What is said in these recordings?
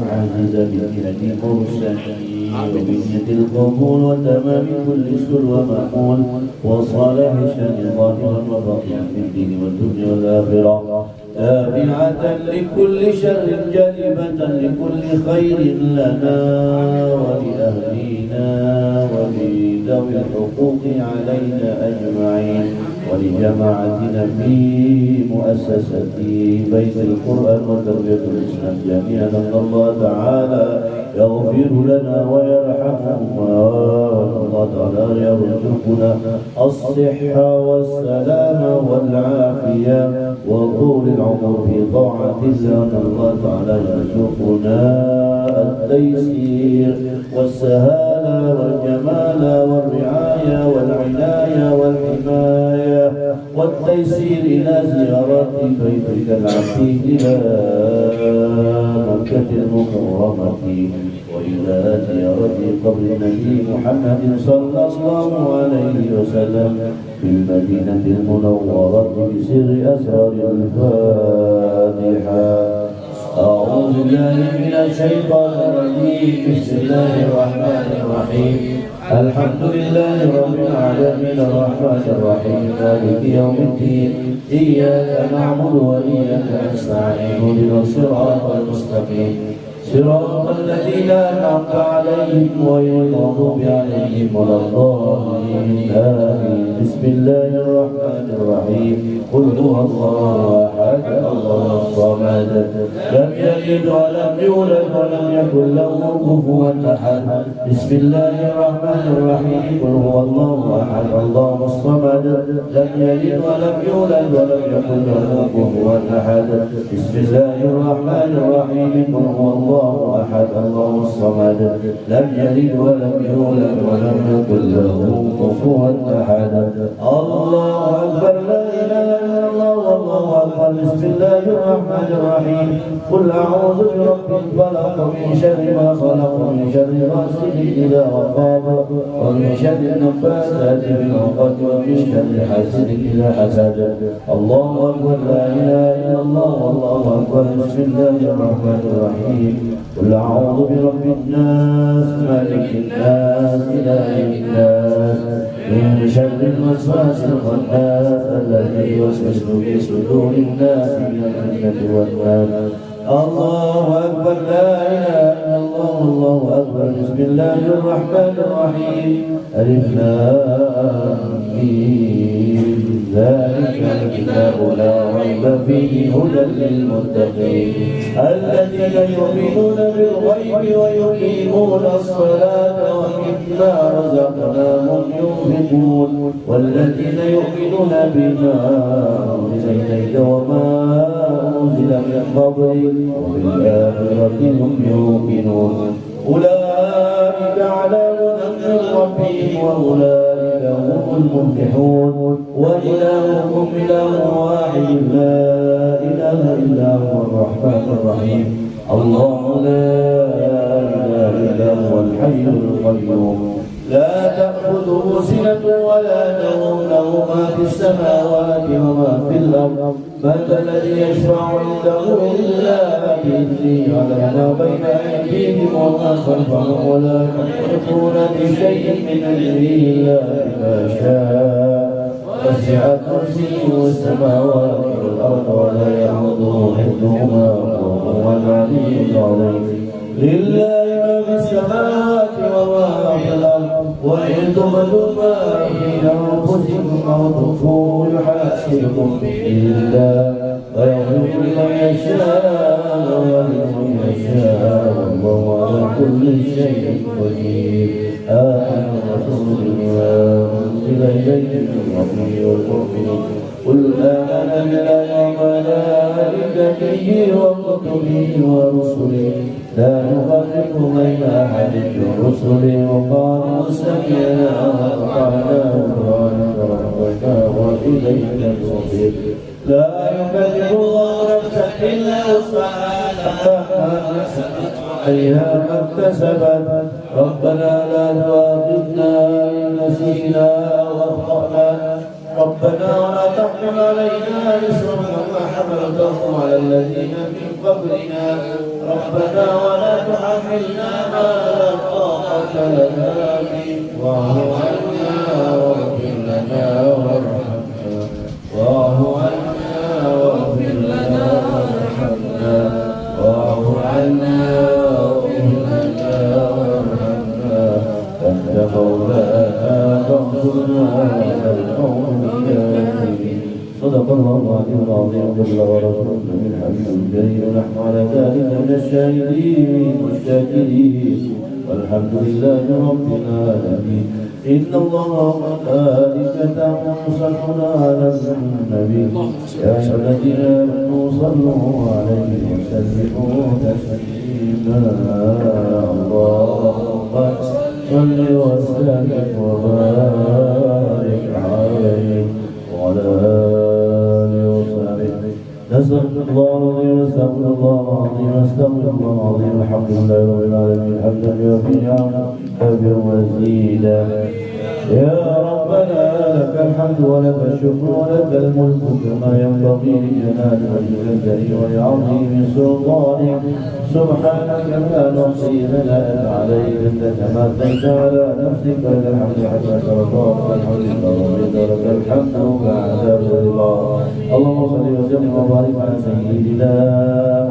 وعزز بجهد مرسلين وبنية القبول وتمام كل سر ومأمول وصالح شان ظاهرا وباطنا في الدين والدنيا والآخرة تابعة لكل شر جالبة لكل خير لنا ولأهلنا ولذوي الحقوق علينا أجمعين ولجماعتنا في مؤسسة بيت القرآن وتربية الإسلام جميعا أن الله تعالى يغفر لنا ويرحمنا الله تعالى يرزقنا الصحة والسلامة والعافية وطول العمر في طاعة الله الله تعالى يرزقنا التيسير والسهالة والجمال والرعاية والعناية والحماية والتيسير إلى زيارة بيتك العتيق إلى مكة المكرمة وإلى زيارة قبر النبي محمد صلى الله عليه وسلم في المدينة المنورة بسر أسرار الفاتحة. أعوذ بالله من الشيطان الرجيم. بسم الله الرحمن الرحيم. الحمد لله رب العالمين الرحمن الرحيم مالك يوم الدين إياك نعبد وإياك نستعين اهدنا الصراط المستقيم صراط الذين أنعمت عليهم غير المغضوب عليهم ولا الضالين آمين. بسم الله الرحمن الرحيم. قل هو الله أحد الله الصمد لم يلد ولم يولد ولم يكن له كفوا أحد. بسم الله الرحمن الرحيم. قل هو الله أحد الله الصمد لم يلد ولم يولد ولم يكن له كفوا أحد. بسم الله الرحمن الرحيم. قل هو الله أحد الله الصمد لم يلد ولم يولد ولم يكن له كفوا أحد. الله أكبر لا إله إلا الله والله أكبر. بسم الله الرحمن الرحيم. قل أعوذ برب الفلق من شر ما خلق ومن شر غاسق إذا وقب ومن شر النفاثات في العقد ومن شر حاسد إذا حسد. الله أكبر لا إله إلا الله والله أكبر. بسم الله الرحمن الرحيم. قل أعوذ برب الناس مالك الناس إله الناس من شر الوسواس الخناس الذي يوسوس في صدور الناس من الجنة والناس. الله أكبر لا إله إلا الله الله أكبر. بسم الله الرحمن الرحيم. ألف لام ميم ذلك الكتاب لا ريب فيه هدى للمتقين الذين يؤمنون بالغيب ويقيمون الصلاة ومما رزقناهم ينفقون والذين يؤمنون بما أنزل إليك وما أنزل من قبلك وبالآخرة هم يوقنون أولئك على هدى من ربهم وأولئك هم المفلحون. وإلهكم إله واحد لا إله إلا هو الرحمن الرحيم. الله لا إله إلا هو الحي القيوم لا تأخذه سنة ولا نوم له ما في السماوات وما في الأرض. من ذا الذي يشفع عنده إلا بإذنه يعلم ما بين أيديهم وما خلفهم ولا يحيطون بشيء من علمه إلا بما شاء. وسع كرسيه السماوات والأرض ولا يعوده حفظهما وهو العلي العظيم. لله ما في السماوات وما في الأرض وإن تبدوا ما في أنفسكم أو تخفوه يحاسبكم به الله ويغفر لمن يشاء ولمن يشاء والله على كل شيء قدير. آمن الرسول بما أنزل إليه من ربه والمؤمنين قل آمن بالله وملائكته وكتبه ورسله لا نفرق بين أحد من رسله وقالوا سمعنا وأطعنا غفرانك ربنا وإليك المصير. لا يكلف الله نفسا إلا وسعها لها ما كسبت وعليها ما اكتسبت. ربنا لا تؤاخذنا إن نسينا أو أخطأنا. ربنا ربنا ولا تحمل علينا إصرا كما حملته على الذين من قبلنا ربنا ولا تحملنا ما لا طاقة لنا به واعف عنا واغفر لنا وارحمنا واعف عنا واغفر لنا وارحمنا واعف عنا واغفر لنا وارحمنا أنت مولانا فانصرنا على القوم الكافرين صدق الله العظيم جل ورسوله من الحبيب الكريم ونحن على ذلك من الشاهدين والشاكرين والحمد لله رب العالمين إن الله وملائكته يصلون على النبي يا أيها الذين آمنوا صلوا عليه وسلموا تسليما اللهم صل وسلم وبارك عليه وعلى آله وصحبه نستغفر الله العظيم واستغفر الله العظيم واستغفر الله العظيم الحمد لله رب العالمين حمدا يوفي نعمه ومزيدا يا ربنا لك الحمد ولك الشكر ولك الملك كما ينبغي لجلال وجهك الكريم ولعظيم سلطانك سبحانك لا نحصي ثناء عليك انت كما اثنيت على نفسك لك الحمد حتى ترضى الحمد لله لك الحمد بعد الرضا اللهم صل وسلم وبارك على سيدنا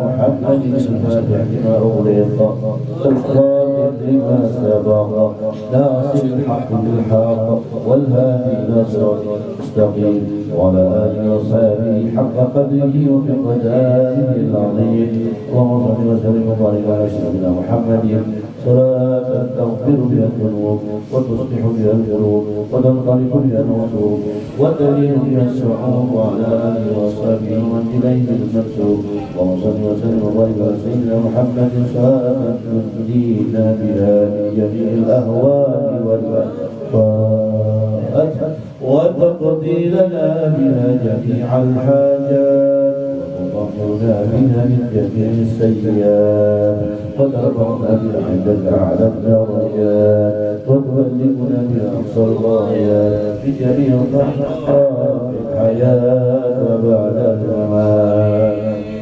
محمد الفاتح لما اغلق الخاتم لما سبق ناصر الحق بالحق والهادي الى صراط المستقيم وعلى اله وصحبه حق قدره ومقداره العظيم اللهم صل وسلم وبارك على سيدنا محمد صلاة تغفر بها الذنوب وتصلح بها القلوب وتنطلق بها الوصول وتلين بها السحور وعلى اله وصحبه ومن اليه المنسوب اللهم صل وسلم وبارك على سيدنا محمد صلاة تنجينا بها من جميع الاهوال والآفات وتقضي لنا بها جميع الحاجات وتطهرنا بها من جميع السيئات وترفعنا بها عندك اعلى الدرجات وتبلغنا بها اقصى الغايات في جميع الخيرات في الحياه وبعد الممات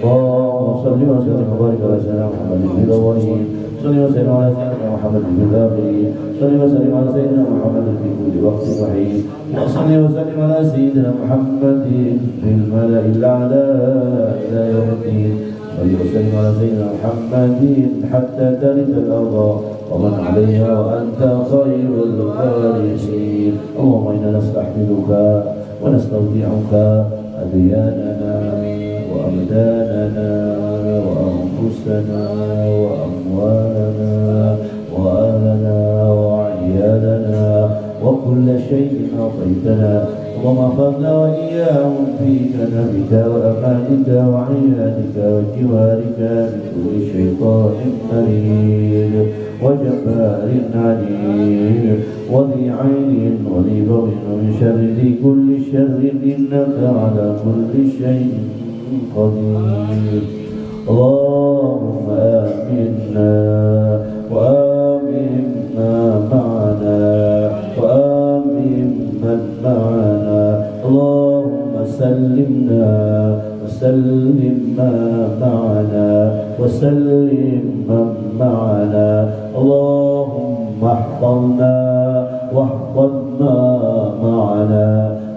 اللهم صل وسلم وبارك على سيدنا محمد في الاولين صل وسلم على سيدنا محمد في الاخرين صل وسلم على سيدنا محمد في كل وقت وحين وصل وسلم على سيدنا محمد في الملأ الأعلى إلى يوم الدين صل وسلم على سيدنا محمد حتى ترث الأرض ومن عليها وأنت خير الوارثين اللهم إنا نستحمدك ونستودعك أدياننا وأبداننا وأنفسنا وأموالنا وأهلنا وعيالنا وكل شيء أعطيتنا اللهم احفظنا وإياهم في جنبك وأمانك وعنايتك وجوارك من كل شيطان مريد وجبار عنيد وذي عين وذي بغي ومن شر ذي كل شر إنك على كل شيء قدير اللهم آمنا وآمنا معنا وآمن من معنا اللهم سلمنا وسلم ما معنا وسلم من معنا اللهم احفظنا واحفظ ما معنا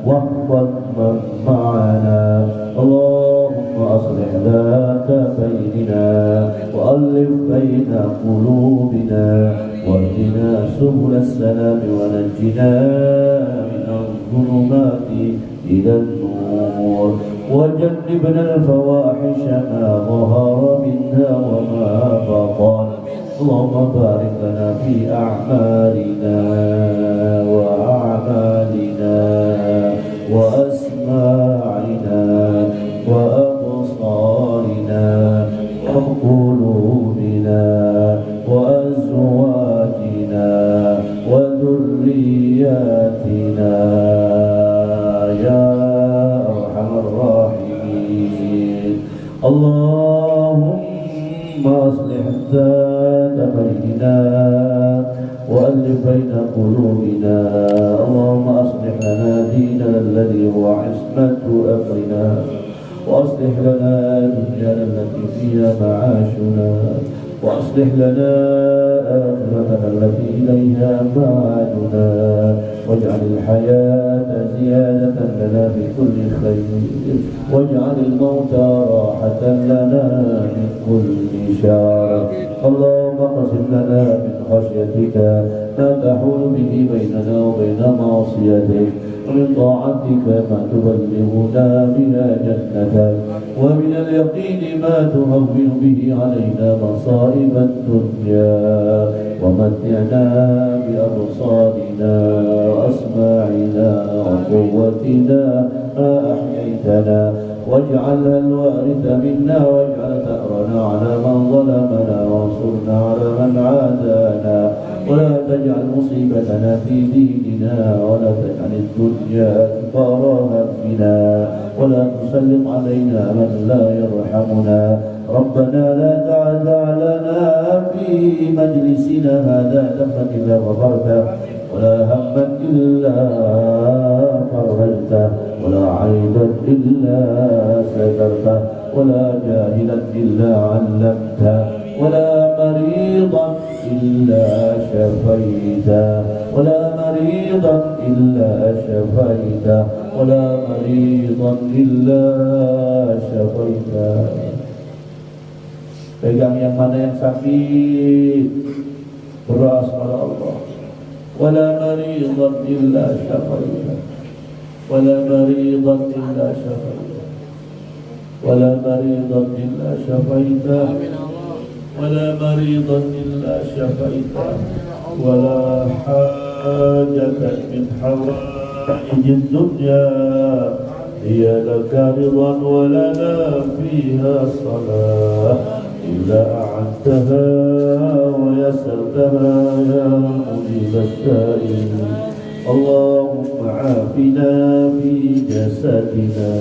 واحفظ من معنا اللهم أصلح ذات بيننا وألف بين قلوبنا واهدنا سبل السلام ونجنا من الظلمات إلى النور وجنبنا الفواحش ما ظهر منها وما بطن اللهم بارك لنا في أعمالنا وأعمالنا وأسماعنا وأبصارنا وقلوبنا وأزواجنا وذرياتنا يا أرحم الراحمين اللهم أصلح ذات بيننا وألف بين قلوبنا. اللهم أصلح لنا ديننا الذي هو عصمة أمرنا، وأصلح لنا دنيانا التي فيها معاشنا، وأصلح لنا آخرتنا التي إليها معادنا، واجعل الحياة زيادة لنا في كل خير، واجعل الموت راحة لنا من كل شر. اللهم اقسم لنا من خشيتك ما تحول به بيننا وبين معصيتك، ومن طاعتك ما تبلغنا بها جنتك، ومن اليقين ما تهون به علينا مصائب الدنيا، ومتعنا بأبصارنا وأسماعنا وقوتنا ما أحييتنا، واجعلها الوارث منا، واجعل ثأرنا على من ظلمنا، وانصرنا على من عادانا، ولا تجعل مصيبتنا في ديننا، ولا تجعل الدنيا أكبر همنا، ولا تسلط علينا من لا يرحمنا. ربنا لا تدع في مجلسنا هذا ذنبا إلا غفرته، ولا هما إلا فرجته، ولا عيبا إلا سترته، ولا جاهلا إلا علمته، ولا مريضا إلا شفيته، ولا مريضا إلا شفيته، ولا مريضا إلا شفيته. Pegang yang mana yang sakit, beras pada Allah. Wala maridan illa syafaita, wala maridan illa syafaita, wala maridan illa syafaita, wala maridan illa syafaita, wala hajatan min hawaijid dunya hiya laka ridan wa lana fiha salah إلا أعنتها ويسرتها يا مجيب السائلين. اللهم عافنا في جسدنا،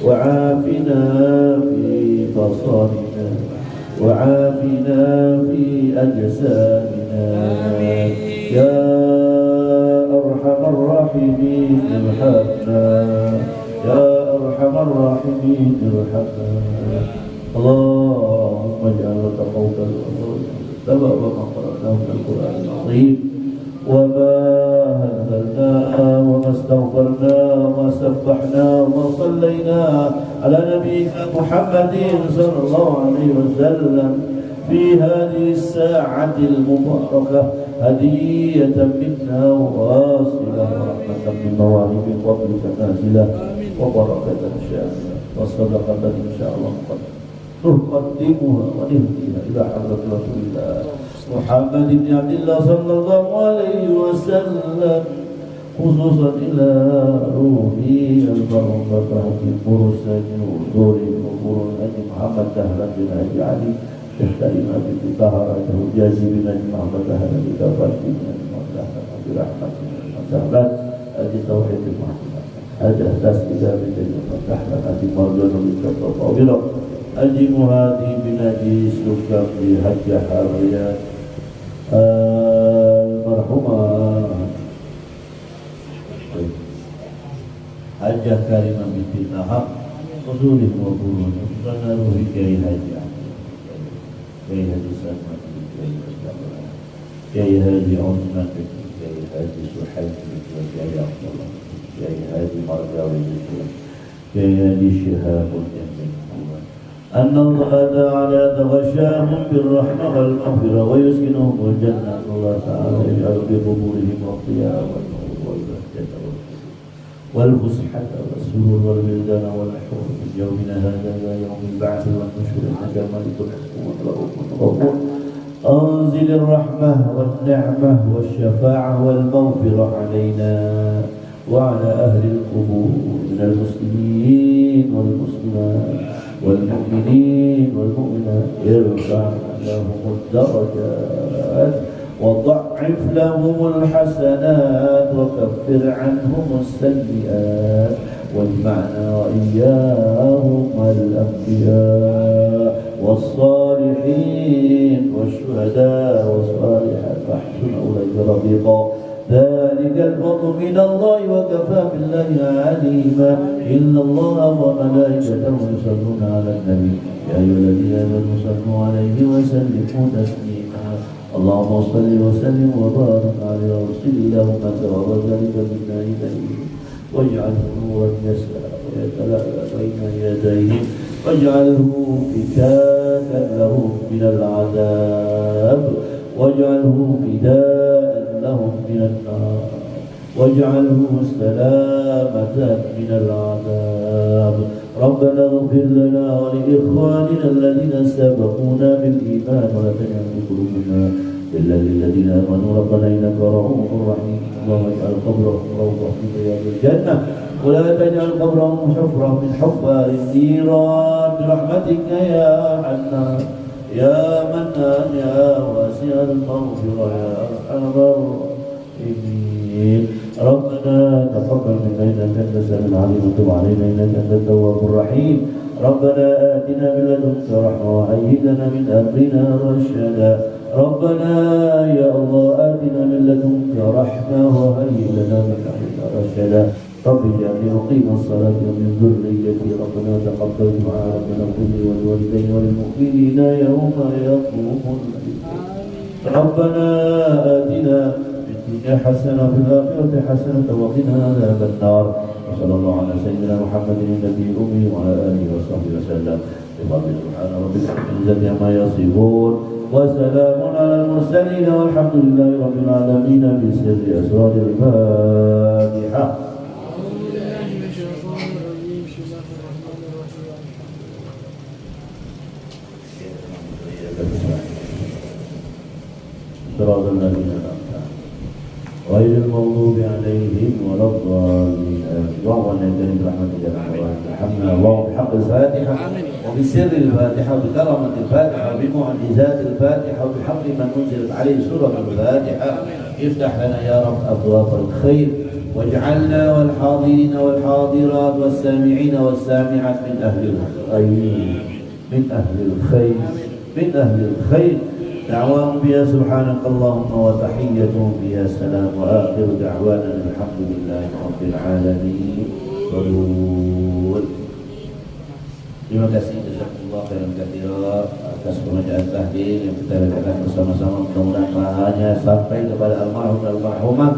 وعافنا في بصرنا، وعافنا في أجسادنا يا أرحم الراحمين. ارحمنا يا أرحم الراحمين، ارحمنا. اللهم اجعل لك قولا سبب ما قرأناه من القرآن العظيم، وما هللناه وما استغفرناه وما سبحناه وما صلينا على نبينا محمد صلى الله عليه وسلم في هذه الساعة المباركة هدية منا واصلة، ورحمة من مواهب فضلك نازلة، وبركة شاملة، وصدقة إن شاء الله نقدمها ونهديها إلى حضرة رسول الله محمد بن عبد الله صلى الله عليه وسلم، خصوصا إلى روحي المرفقة في فرسان وصول وقرون أجي محمد دهلا بن أجي علي شيخ كريمة بن طهرة جازي بن أجي محمد دهلا بن كفر بن أجي محمد دهلا بن رحمة بن دهلا أجي توحيد المحمد أجي أحداث إجابة بن دهلا أجي مرضون بن كفر أجي مهادي بنادي سكر في حج حريات المرحومة حجة كريمة binti Nahab Rasulih Wabulun karena ruhi Kiai Haji Kiai Haji Salman, Kiai Haji Osman, Kiai Haji Suhaib, Kiai Abdullah, Kiai Haji Margawi, Kiai Haji Syihabul أن الله تعالى تغشاهم بالرحمة والمغفرة ويسكنهم الجنة. الله تعالى يجعل في قبورهم الضياء والنور والبهجة والفسحة والسرور والبلدان والحور من يومنا هذا إلى يوم البعث والنشور، إنك ملك الحكم والرؤوف الغفور. أنزل الرحمة والنعمة والشفاعة والمغفرة علينا وعلى أهل القبور من المسلمين والمسلمات والمؤمنين والمؤمنات، ارفع لهم الدرجات وضعف لهم الحسنات وكفر عنهم السيئات، واجمعنا وإياهم الأنبياء والصالحين والشهداء والصالحات وحسن أولئك رفيقا ذلك الفضل من الله وكفى بالله عليما إن الله وملائكته يصلون على النبي يا أيها الذين آمنوا صلوا عليه وسلموا تسليما اللهم صل وسلم وبارك على رسول الله وتقرب ذلك منا إليه واجعله نورا يسعى ويتلألأ بين يديهم واجعله فتاكا لهم من العذاب واجعله فداء لهم من النار واجعله سلامة من العذاب ربنا اغفر لنا ولإخواننا الذين سبقونا بالإيمان ولا تجعل في قلوبنا إلا للذين آمنوا ربنا إنك رؤوف رحيم اللهم اجعل قبرهم روضة من رياض الجنة ولا تجعل قبرهم حفرة من حفار النيران برحمتك يا حنان يا منان يا واسع المغفرة يا أرحم الراحمين ربنا تقبل منا إنك أنت السميع العليم وتب علينا إنك أنت التواب الرحيم ربنا آتنا من لدنك رحمة وهيئ لنا من أمرنا رشدا ربنا يا الله آتنا من لدنك رحمة وهيئ لنا من أمرنا رشدا رب اجعلني مقيم الصلاة ومن ذريتي ربنا تقبل دعاء ربنا اغفر لي ولوالدي وللمؤمنين يوم يقوم الحساب ربنا آتنا في الدنيا حسنة وفي الآخرة حسنة وقنا عذاب النار وصلى الله على سيدنا محمد النبي الأمي وعلى آله وصحبه وسلم بفضل سبحان ربك رب العزة عما يصفون وسلام على المرسلين والحمد لله رب العالمين بسر أسرار الفاتحة. صراط الذين أنعمت غير المغضوب عليهم ولا الضالين اللهم اجعلنا برحمتك يا ارحم الراحمين ارحمنا اللهم بحق الفاتحه وبسر الفاتحه وبكرامه الفاتحه وبمعجزات الفاتحه وبحق من انزلت عليه سوره الفاتحه افتح لنا يا رب ابواب الخير واجعلنا والحاضرين والحاضرات والسامعين والسامعات من اهل الخير من اهل الخير من اهل الخير دعواهم بها سبحانك اللهم وتحيتهم بها سلام وآخر دعوانا الحمد لله رب العالمين. Terima kasih jazakumullah khairan katsiran atas pembacaan tahlil yang kita lakukan bersama-sama. Mudah-mudahan pahalanya sampai kepada almarhum dan almarhumah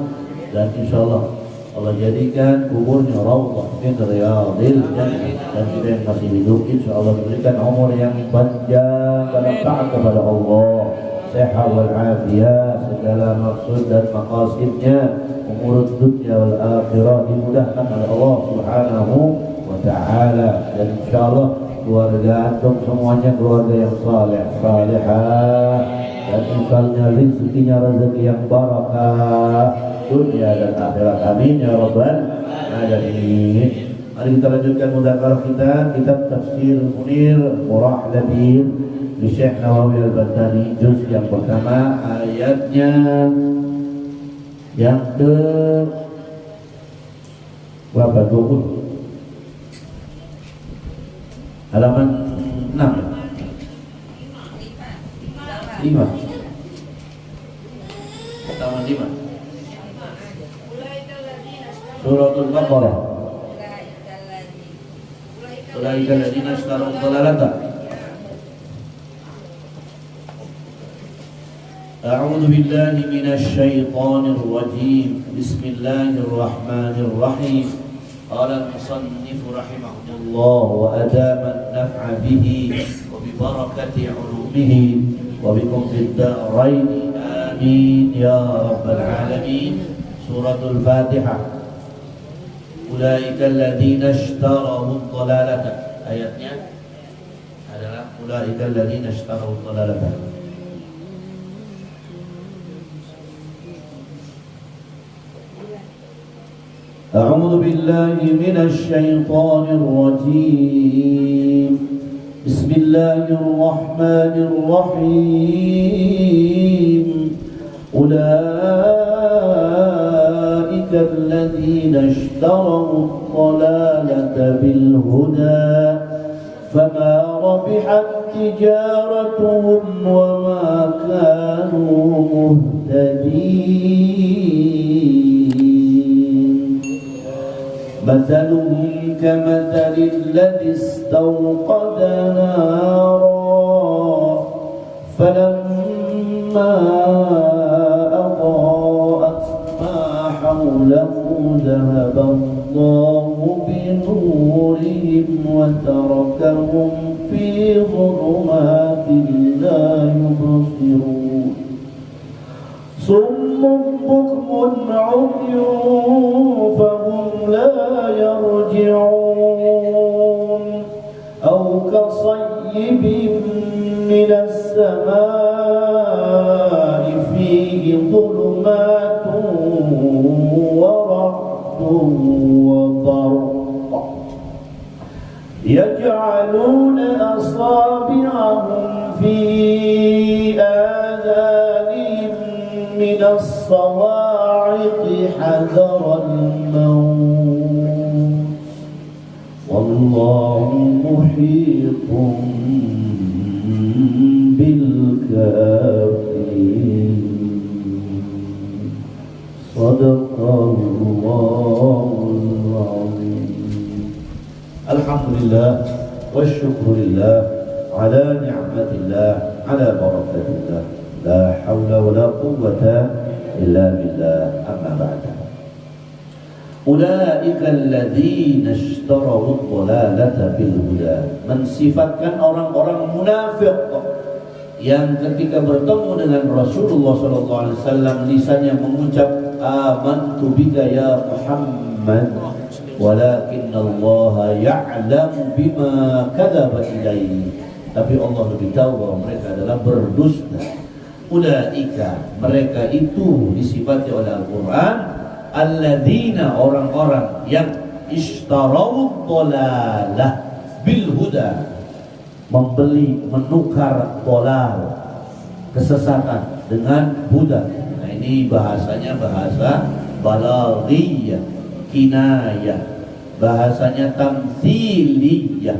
dan insyaallah Allah jadikan kuburnya raudhah min riyadil jannah dan kita yang masih hidup insyaallah diberikan umur yang panjang dan taat kepada Allah, sehat wal afiyah, segala maksud dan maqasidnya umur dunia wal akhirah dimudahkan oleh Allah Subhanahu wa taala dan insyaallah keluarga antum semuanya keluarga yang saleh salihah dan insyaallah rezekinya rezeki yang barakah dunia dan akhirat amin ya rabbal alamin. Mari kita lanjutkan mudzakarah kita kitab Tafsir Munir Murah Labir di Syekh Nawawi Al-Battani juz yang pertama ayatnya yang ke berapa 20 halaman 6 5 halaman 5 Suratul Baqarah. Ulaika alladziina ishtaraw ad-dalalata. A'udzu billahi minasy syaithanir rajim. Bismillahir rahmanir rahim. Qala al-musannif rahimahullah wa adama an-naf'a bihi wa bi barakati 'ulumihi wa bikum fid darain amin ya rabbal alamin. Suratul Fatihah. Ulaika alladziina ishtaraw ad-dalalata. Ayatnya adalah ulaika alladziina ishtaraw ad-dalalata. A'udzu billahi minasy syaithanir rajim. Bismillahirrahmanirrahim. أولئك الذين اشتروا الضلالة بالهدى فما ربحت تجارتهم المهتدين مثلهم كمثل الذي استوقد نارا فلما أضاءت ما حوله ذهب الله بنورهم وتركهم في ظلمات لا يبصرون صم بكم عمي فهم لا يرجعون أو كصيب من السماء فيه ظلمات ورعد وبرق يجعلون أصابعهم في آذانهم من الصواعق حذر الموت والله محيط بالكافرين صدق الله العظيم. Alhamdulillah wa syukurillah ala ni'matillah ala barakatillah la hawla wa la quwwata illa billah amma ba'da. Ulaika alladzina ishtaraw ad-dhalalata bil huda, mensifatkan orang-orang munafik yang ketika bertemu dengan Rasulullah SAW lisannya mengucap amantu bika ya Muhammad walakin Allah ya'lamu bima kadzaba ilaihi, tapi Allah lebih tahu bahwa mereka adalah berdusta. Ulaika, mereka itu disifati oleh Al-Quran alladzina, orang-orang yang ishtarawud dhalalah bil huda, membeli, menukar dolal, kesesatan dengan huda. Nah ini bahasanya bahasa balaghiyah, kinayah, bahasanya tamtsiliyah.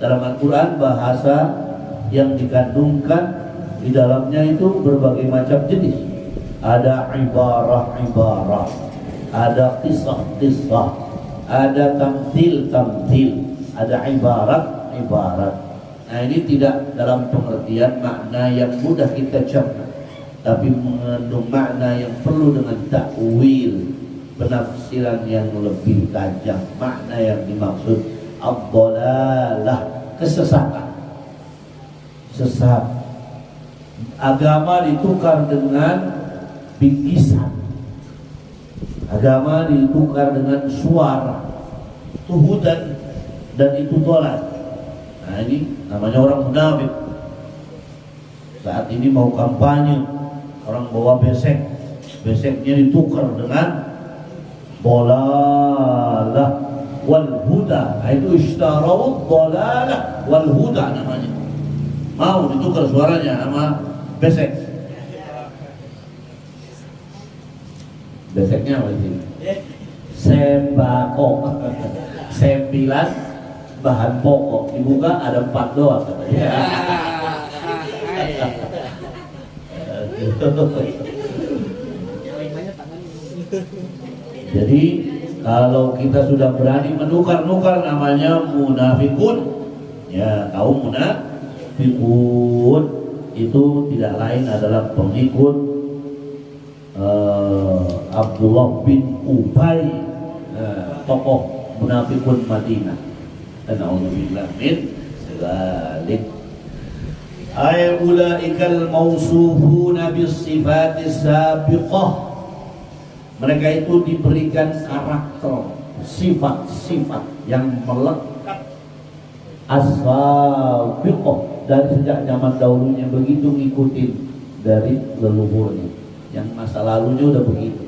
Dalam Al-Quran bahasa yang dikandungkan di dalamnya itu berbagai macam jenis. Ada ibarah-ibarah, ada kisah-kisah, ada tamtsil-tamtsil, ada ibarat-ibarat. Nah ini tidak dalam pengertian makna yang mudah kita cerna, tapi mengandung makna yang perlu dengan takwil, penafsiran yang lebih tajam. Makna yang dimaksud ad-dhalalah, kesesatan, sesat. Agama ditukar dengan bingkisan, agama ditukar dengan suara, tuhudan, dan itu tolak. Nah ini namanya orang munafik. Saat ini mau kampanye, orang bawa besek, beseknya ditukar dengan dhalalah wal huda. Nah itu ishtarawud dhalalah wal huda namanya. Mau ditukar suaranya sama besek. Beseknya apa sih? Sembako. 9 bahan pokok, dibuka ada 4 doang katanya. Jadi kalau kita sudah berani menukar-nukar namanya munafikun. Ya, kaum munafikun itu tidak lain adalah pengikut Abdullah bin Ubay, tokoh munafikun Madinah. Na'udzubillah min dzalik. Ay ulaikal mausufuna bis sifatis sabiqah, mereka itu diberikan karakter, sifat-sifat yang melekat as-sabiqah, dari sejak zaman dahulunya begitu ngikutin dari leluhurnya. Yang masa lalunya udah begitu,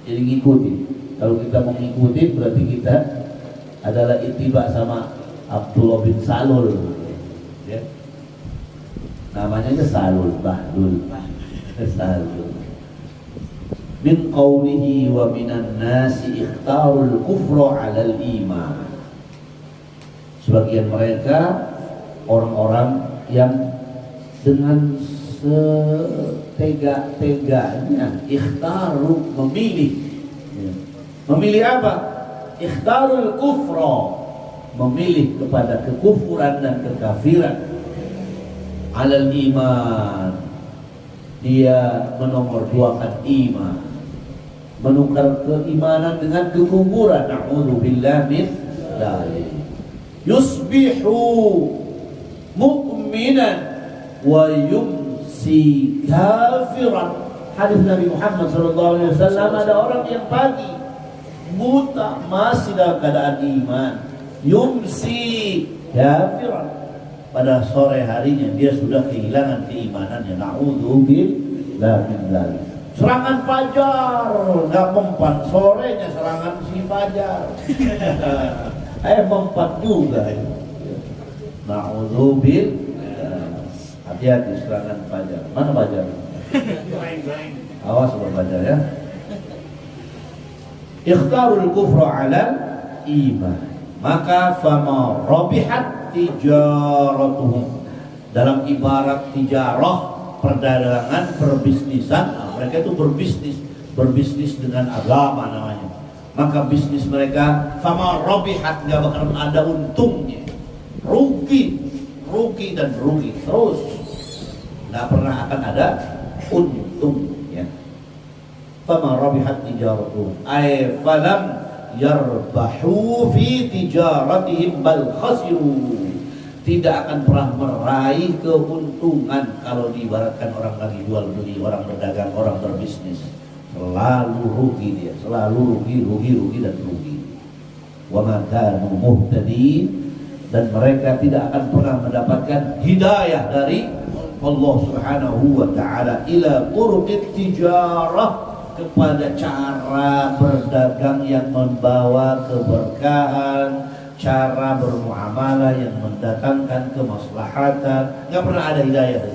jadi ngikutin. Kalau kita mau ngikutin berarti kita adalah ittiba sama Abdullah bin Salul, ya. Namanya aja Salul, Bahdul, Salul. Min qawlihi wa minan nasi ikhtarul kufra 'alal iman. Sebagian mereka orang-orang yang dengan tega-teganya ikhtaru memilih. Memilih apa? Ikhtarul kufra, memilih kepada kekufuran dan kekafiran. Alal iman, dia menomorduakan iman, menukar keimanan dengan kekufuran. Na'udzubillah min dzalik. Yusbihu mu'minan wa yumsi kafiran. Hadis Nabi Muhammad SAW, ada orang yang pagi buta masih dalam keadaan iman, yumsi kafiran, pada sore harinya dia sudah kehilangan keimanannya. Na'udzubillah min dzalik. Serangan fajar nggak mempan, sorenya serangan si fajar. Mempan juga. Na'udzubillah. Hati-hati serangan fajar. Mana fajar? Awas sobat fajar ya. Ikhtarul kufra 'alal iman, maka fama rabihat tijaratuhum. Dalam ibarat tijarah, perdagangan, perbisnisan, mereka itu berbisnis dengan agama namanya. Maka bisnis mereka fama rabihat, enggak bakal ada untungnya. Rugi dan rugi terus. Enggak pernah akan ada untungnya. Fama rabihat tijaratuhum ay falam yarbahu fi tijaratihim bal khasiru. Tidak akan pernah meraih keuntungan. Kalau diibaratkan orang lagi jual beli, orang berdagang, orang berbisnis, selalu rugi dia, selalu rugi dan rugi. Wa ma kanu muhtadin, dan mereka tidak akan pernah mendapatkan hidayah dari Allah Subhanahu wa taala ila qur'it tijarah, kepada cara berdagang yang membawa keberkahan, cara bermuamalah yang mendatangkan kemaslahatan. Nggak pernah ada hidayah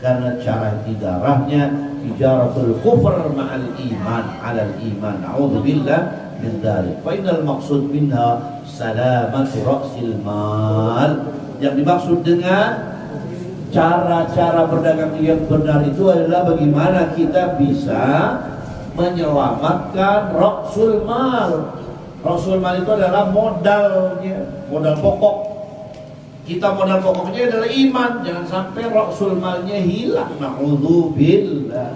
karena cara tijarahnya tijaratul kufr ma'al iman, 'alal iman. A'udzubillah min dzalik. Fa innal maqsud minha salamatu ra'sil mal. Yang dimaksud dengan cara-cara berdagang yang benar itu adalah bagaimana kita bisa menyelamatkan ra'sul mal. Ra'sul mal itu adalah modalnya, modal pokok. Kita modal pokoknya adalah iman. Jangan sampai ra'sul malnya hilang. Na'udzubillah.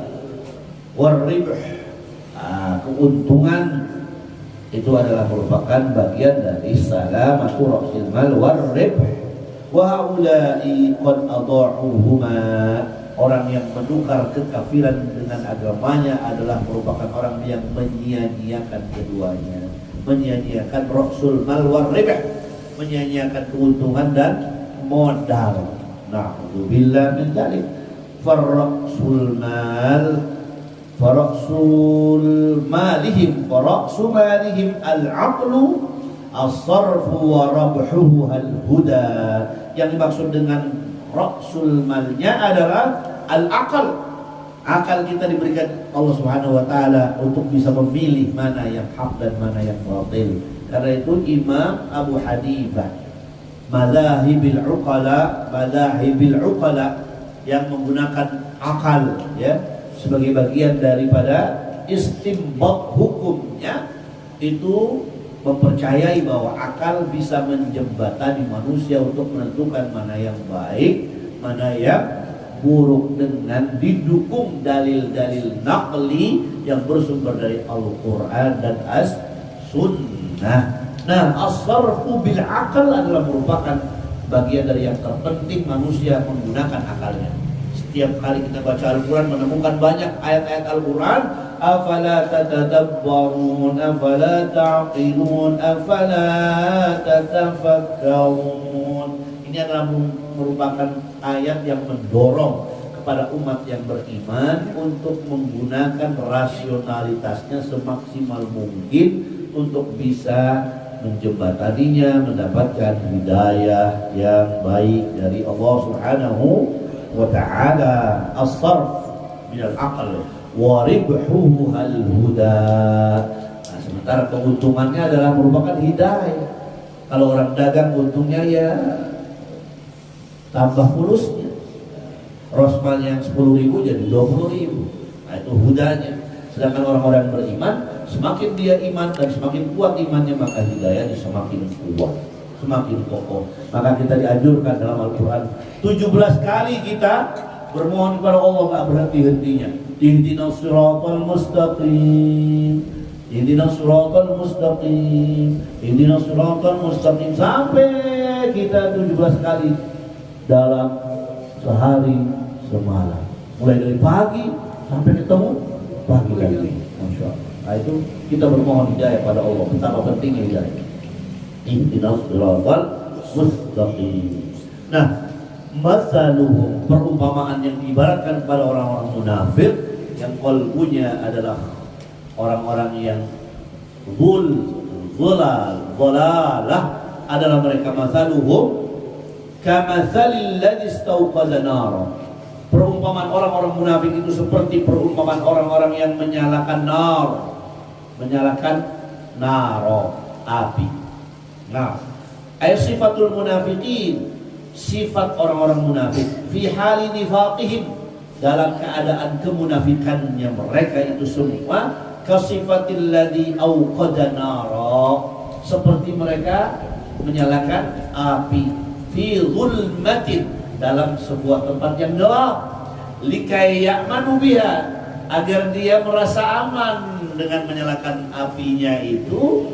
Warribh, keuntungan itu adalah merupakan bagian dari salamatu ra'sul mal warribh. Wa haula'i qad adha'uhuma. Orang yang menukar kekafiran dengan agamanya adalah merupakan orang yang menyia-nyiakan keduanya, menyia-nyiakan ra'sul mal war ribh, menyia-nyiakan keuntungan dan modal. Na'udzubillah min dzalik. Farra'sul malihim al-'aqlu as-sarfu wa rabhuhu al-huda. Yang dimaksud dengan ra'sul malnya adalah al-aqal. Akal kita diberikan Allah Subhanahu wa taala untuk bisa memilih mana yang hak dan mana yang batil. Karena itu Imam Abu Hanifah, madzahibil uqala yang menggunakan akal ya sebagai bagian daripada istinbat hukumnya, itu mempercayai bahwa akal bisa menjembatani manusia untuk menentukan mana yang baik, mana yang buruk, dengan didukung dalil-dalil naqli yang bersumber dari Al-Quran dan As-Sunnah. Nah, as-sarfu bil akal adalah merupakan bagian dari yang terpenting manusia menggunakan akalnya. Setiap kali kita baca Al-Quran menemukan banyak ayat-ayat Al-Quran, afala tatadabbarun, afala ta'qilun, afala tatafakkarun. Ini adalah merupakan ayat yang mendorong kepada umat yang beriman untuk menggunakan rasionalitasnya semaksimal mungkin untuk bisa menjembataninya, mendapatkan hidayah yang baik dari Allah Subhanahu wa ta'ala. As-sarf minal aql wa ribhuhu al-huda. Nah, sementara keuntungannya adalah merupakan hidayah. Kalau orang dagang untungnya ya tambah fulusnya. Rosmal yang 10.000 jadi 20.000. Nah itu hudanya. Sedangkan orang-orang beriman, semakin dia iman dan semakin kuat imannya, maka hidayahnya semakin kuat, semakin kokoh. Maka kita dianjurkan dalam Al-Quran 17 kali kita bermohon kepada Allah, gak berhenti-hentinya. Ihdinas siratal mustaqim, ihdinas siratal mustaqim, ihdinas siratal mustaqim, sampai kita 17 kali dalam sehari semalam, mulai dari pagi sampai ketemu pagi lagi. Masya Allah. Nah itu kita bermohon hidayah pada Allah. Betapa pentingnya hidayah. Ihdinas siratal mustaqim. Nah, masaluhum, perumpamaan yang diibaratkan kepada orang-orang munafik yang qalbunya adalah orang-orang yang dhalalah, adalah mereka masaluhum kamatsalil ladzi istauqadha nara. Perumpamaan orang-orang munafik itu seperti perumpamaan orang-orang yang menyalakan api. Nah, ayat sifatul munafiqin, sifat orang-orang munafik fi hali nifaqihim, dalam keadaan kemunafikannya mereka itu semua, kasifatil ladzi auqadha nara, seperti mereka menyalakan api, fi zulmatin, dalam sebuah tempat yang gelap, likai ya'manu biha, agar dia merasa aman dengan menyalakan apinya itu,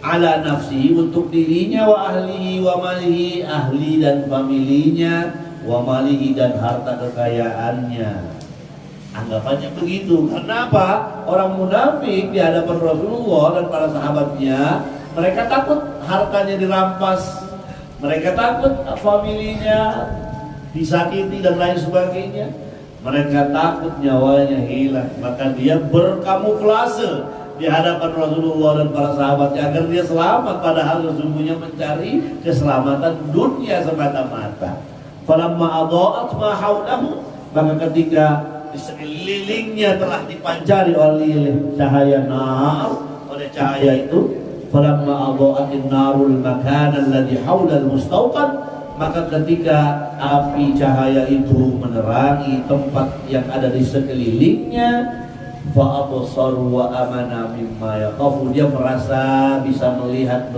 ala nafsi, untuk dirinya, wa ahlihi wa malihi, ahli dan familinya, wa malihi, dan harta kekayaannya. Anggapannya begitu. Karena apa? Orang munafik di hadapan Rasulullah dan para sahabatnya, mereka takut hartanya dirampas, mereka takut familinya disakiti dan lain sebagainya, mereka takut nyawanya hilang. Maka dia berkamuflase di hadapan Rasulullah dan para sahabatnya agar dia selamat, padahal sesungguhnya mencari keselamatan dunia semata-mata. Falamma adha'at ma haulahu, maka ketika di sekelilingnya telah dipancari oleh cahaya nar, oleh cahaya itu, falamma adha'atin narul makana alladhi haula al-mustawqad, maka ketika api cahaya itu menerangi tempat yang ada di sekelilingnya, fa'absaru wa amana mimma yaqafu, dia merasa bisa melihat,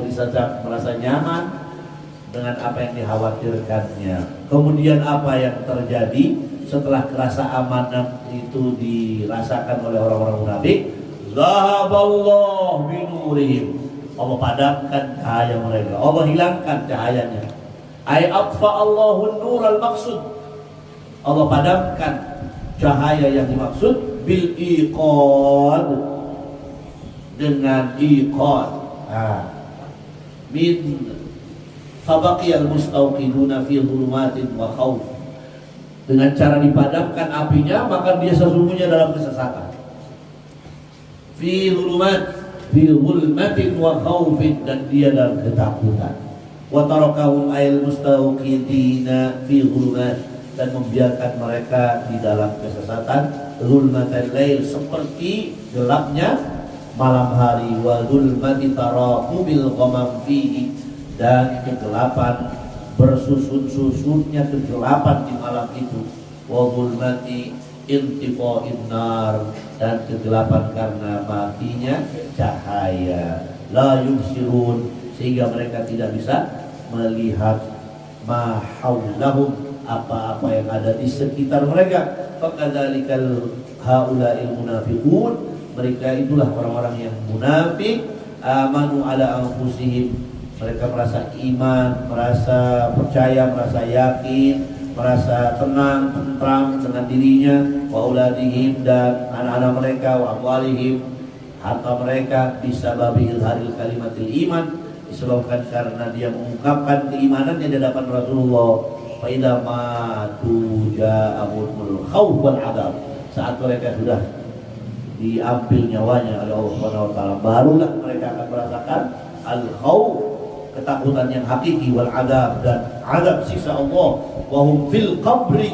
merasa nyaman dengan apa yang dikhawatirkannya. Kemudian apa yang terjadi setelah kerasa amanah itu dirasakan oleh orang-orang munafik? Zahaballahu binurihim, Allah padamkan cahaya mereka, Allah hilangkan cahayanya. Ay atfa Allahun nur al-maksud, Allah padamkan cahaya yang dimaksud bil iqad, dengan iqad. Min fabaqiyal mustauqiduna fi dhulumatin wa khawf, dengan cara dipadamkan apinya maka dia sesungguhnya dalam kesesatan. Fi dhulumatin wa khawfin, dan dia dalam ketakutan. Wa tarakahum ayil mustauqidina fi dhulumat, dan membiarkan mereka di dalam kesesatan. Zulmatal lail, seperti gelapnya malam hari. Wa zulmati taraqubil ghamam fihi, dan kegelapan, bersusun-susunnya kegelapan di malam itu. Wa zulmati intifa'in nar, dan kegelapan karena matinya cahaya. La yubsirun, sehingga mereka tidak bisa melihat ma haulahum, apa-apa yang ada di sekitar mereka. Fakadzalikal haula'il munafiqun, mereka itulah orang-orang yang munafik. Amanu ala anfusihim, mereka merasa iman, merasa percaya, merasa yakin, merasa tenang, tentram dengan dirinya. Wa auladihim, dan anak-anak mereka. Wa amwalihim, harta mereka. Bisababil haril kalimatil iman, disebabkan karena dia mengungkapkan keimanannya di hadapan Rasulullah. Fa idza matu ja'ahumul khauf wal adab, saat mereka sudah diambil nyawanya oleh Allah Subhanahu wa taala, barulah mereka akan merasakan al-khauf, ketakutan yang hakiki, wal adab, dan adab siksa Allah. Wa hum fil qabri,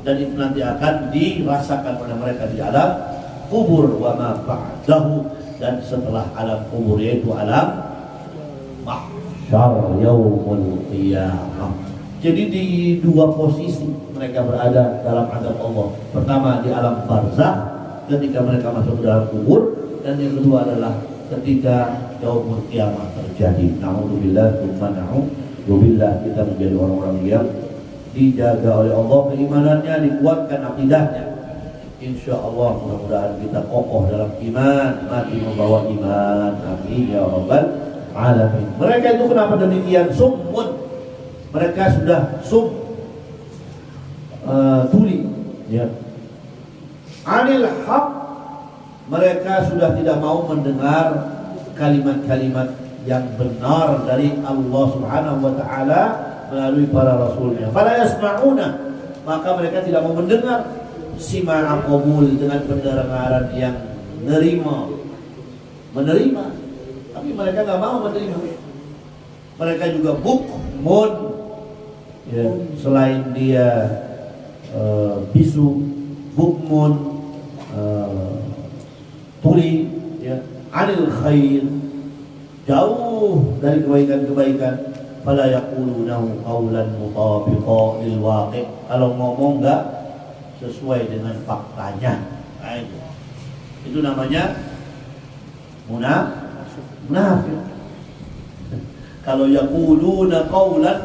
dan itu nanti akan dirasakan oleh mereka di alam kubur. Wa ma ba'dahu, dan setelah alam kubur, yaitu alam mahsyar yaumul qiyamah. Jadi di dua posisi mereka berada dalam azab Allah. Pertama di alam barzakh ketika mereka masuk ke dalam kubur, dan yang kedua adalah ketika yaumul kiamah terjadi. Na'udzubillah tsumma na'udzubillah, kita menjadi orang-orang yang dijaga oleh Allah keimanannya, dikuatkan akidahnya. Insya Allah mudah-mudahan kita kokoh dalam iman, mati membawa iman. Amin ya rabbal alamin. Mereka itu kenapa demikian? Summun. Mereka sudah tuli, ya. Anil haq, mereka sudah tidak mau mendengar kalimat-kalimat yang benar dari Allah Subhanahu wa taala melalui para rasulnya. Fala yasma'una, maka mereka tidak mau mendengar. Sima'an qabul, dengan pendengaran yang menerima, tapi mereka nggak mau menerima. Mereka juga bukmun, ya, selain dia bisu, bukmun, tuli, ya, anil khair, jauh dari kebaikan-kebaikan. Fala yaqulunahu qawlan mutabiqa lil waqi', kalau ngomong enggak sesuai dengan faktanya. Nah, itu namanya munafik. Kalau yaquluna qawlan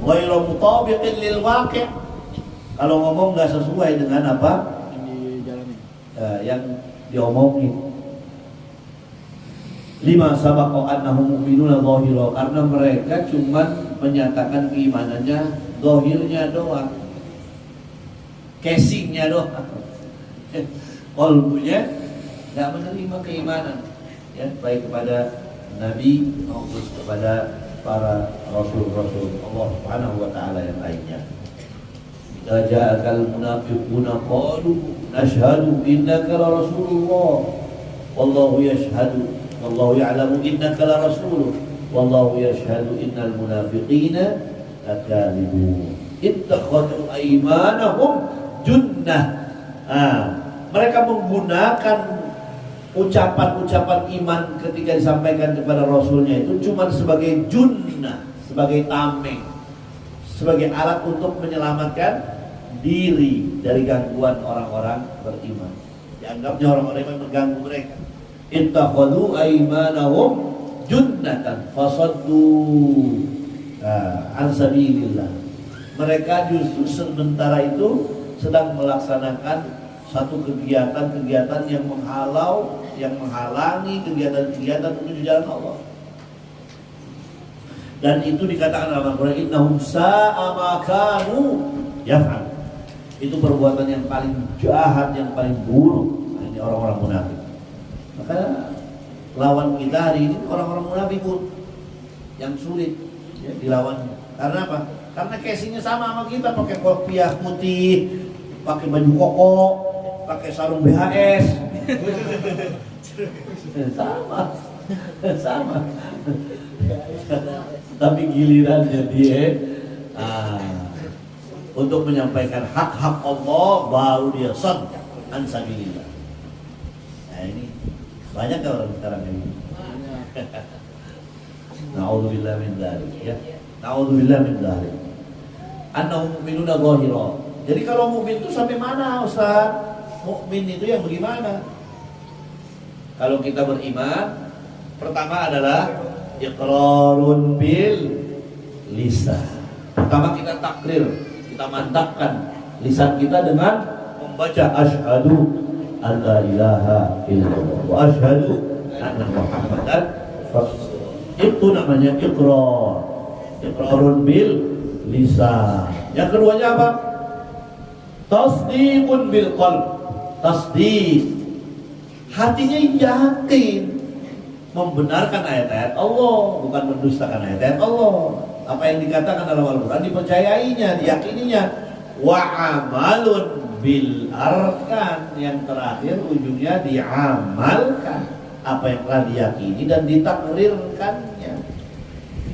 ghairu mutabiqin lil waqi', kalau ngomong enggak sesuai dengan apa yang diomongin. Lima sabaqa annahum mu'minuna dhahira, karena mereka cuman menyatakan keimanannya zahirnya doang, casingnya doang, qalbunya nggak menerima keimanan, ya, baik kepada Nabi maupun kepada para rasul-rasul Allah Subhanahu wa taala yang lainnya. Idza ja'akal munafiquna qalu nashhadu innaka la rasulullah wallahu yashhadu wallahu ya'lamu innaka la rasuluh wallahu yashhadu innal munafiqina lakadzibun ittakhadhu aymanahum junnah. Mereka menggunakan ucapan-ucapan iman ketika disampaikan kepada rasulnya itu cuma sebagai junnah, sebagai tameng, sebagai alat untuk menyelamatkan diri dari gangguan orang-orang beriman. Dianggapnya orang-orang yang mengganggu mereka. Ittakhadhu aymanahum junnatan fasaddu an sabilillah. Mereka justru sementara itu sedang melaksanakan satu kegiatan-kegiatan yang menghalangi kegiatan-kegiatan menuju jalan Allah. Dan itu dikatakan dalam Al-Quran, innahum sa'a ma kanu yaf'al. Itu perbuatan yang paling jahat, yang paling buruk. Nah, ini orang-orang munafik. Maka lawan kita hari ini orang-orang munafik pun yang sulit, ya, dilawan. Karena apa? Karena casingnya sama kita, pakai kopiah putih, pakai baju koko, pakai sarung BHS. sama. Tapi gilirannya dia untuk menyampaikan hak-hak Allah, baru dia sad an sabilillah. Nah, ini banyak orang sekarang ini. Na'udzubillah min dzalik, ya. Na'udzubillah min dzalik. Annahum mu'minuna dhahira. Jadi kalau mukmin itu sampai mana, Ustaz? Mukmin itu yang bagaimana? Kalau kita beriman, pertama adalah iqrarun bil lisan. Pertama kita takrir, kita mantapkan lisan kita dengan membaca asyhadu an la ilaha illallah wa asyhadu anna Muhammadan rasulullah. Itu namanya iqrar. Iqrarun bil lisan. Yang keduanya apa? Tasdiqun bil qalb. Tasdiq, hatinya yakin membenarkan ayat-ayat Allah, bukan mendustakan ayat-ayat Allah. Apa yang dikatakan dalam Al-Quran dipercayainya, diyakininya. Wa amalun bil arkan, yang terakhir ujungnya diamalkan apa yang telah diyakini dan ditakrirkannya.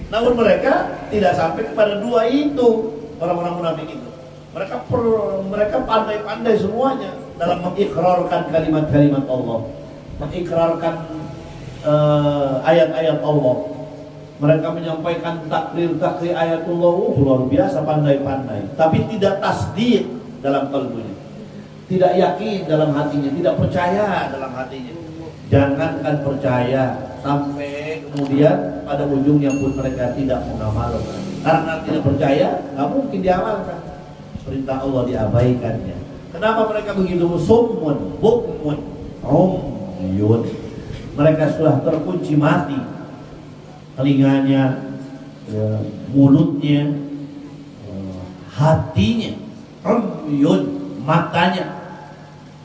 Namun mereka tidak sampai kepada dua itu, orang-orang munafik itu. Mereka pandai-pandai semuanya dalam mengikrarkan kalimat-kalimat Allah, mengikrarkan ayat-ayat Allah, Mereka menyampaikan takrir ayatullah, luar biasa pandai-pandai, tapi tidak tasdik dalam kalbunya, tidak yakin dalam hatinya, tidak percaya dalam hatinya. Jangankan percaya, sampai kemudian pada ujungnya pun mereka tidak mengamalkan. Karena tidak percaya, nggak mungkin diamalkan. Perintah Allah diabaikannya. Kenapa mereka begitu? Summun, bukmun, umyun. Mereka sudah terkunci mati, telinganya, mulutnya, hatinya, umyun, matanya,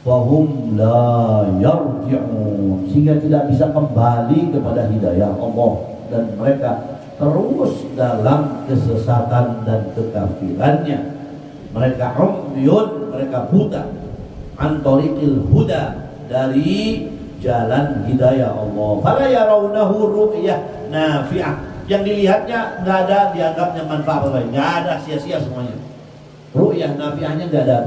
wahum la yarji'un, sehingga tidak bisa kembali kepada hidayah Allah, dan mereka terus dalam kesesatan dan kekafirannya. Mereka umyun, mereka buta, antariqil huda, dari jalan hidayah Allah. Fala yarawnahu ru'yah nafi'ah, yang dilihatnya nggak ada, dianggapnya manfaat apa, nggak ada, sia-sia semuanya. Ru'yah nafi'ahnya nggak ada.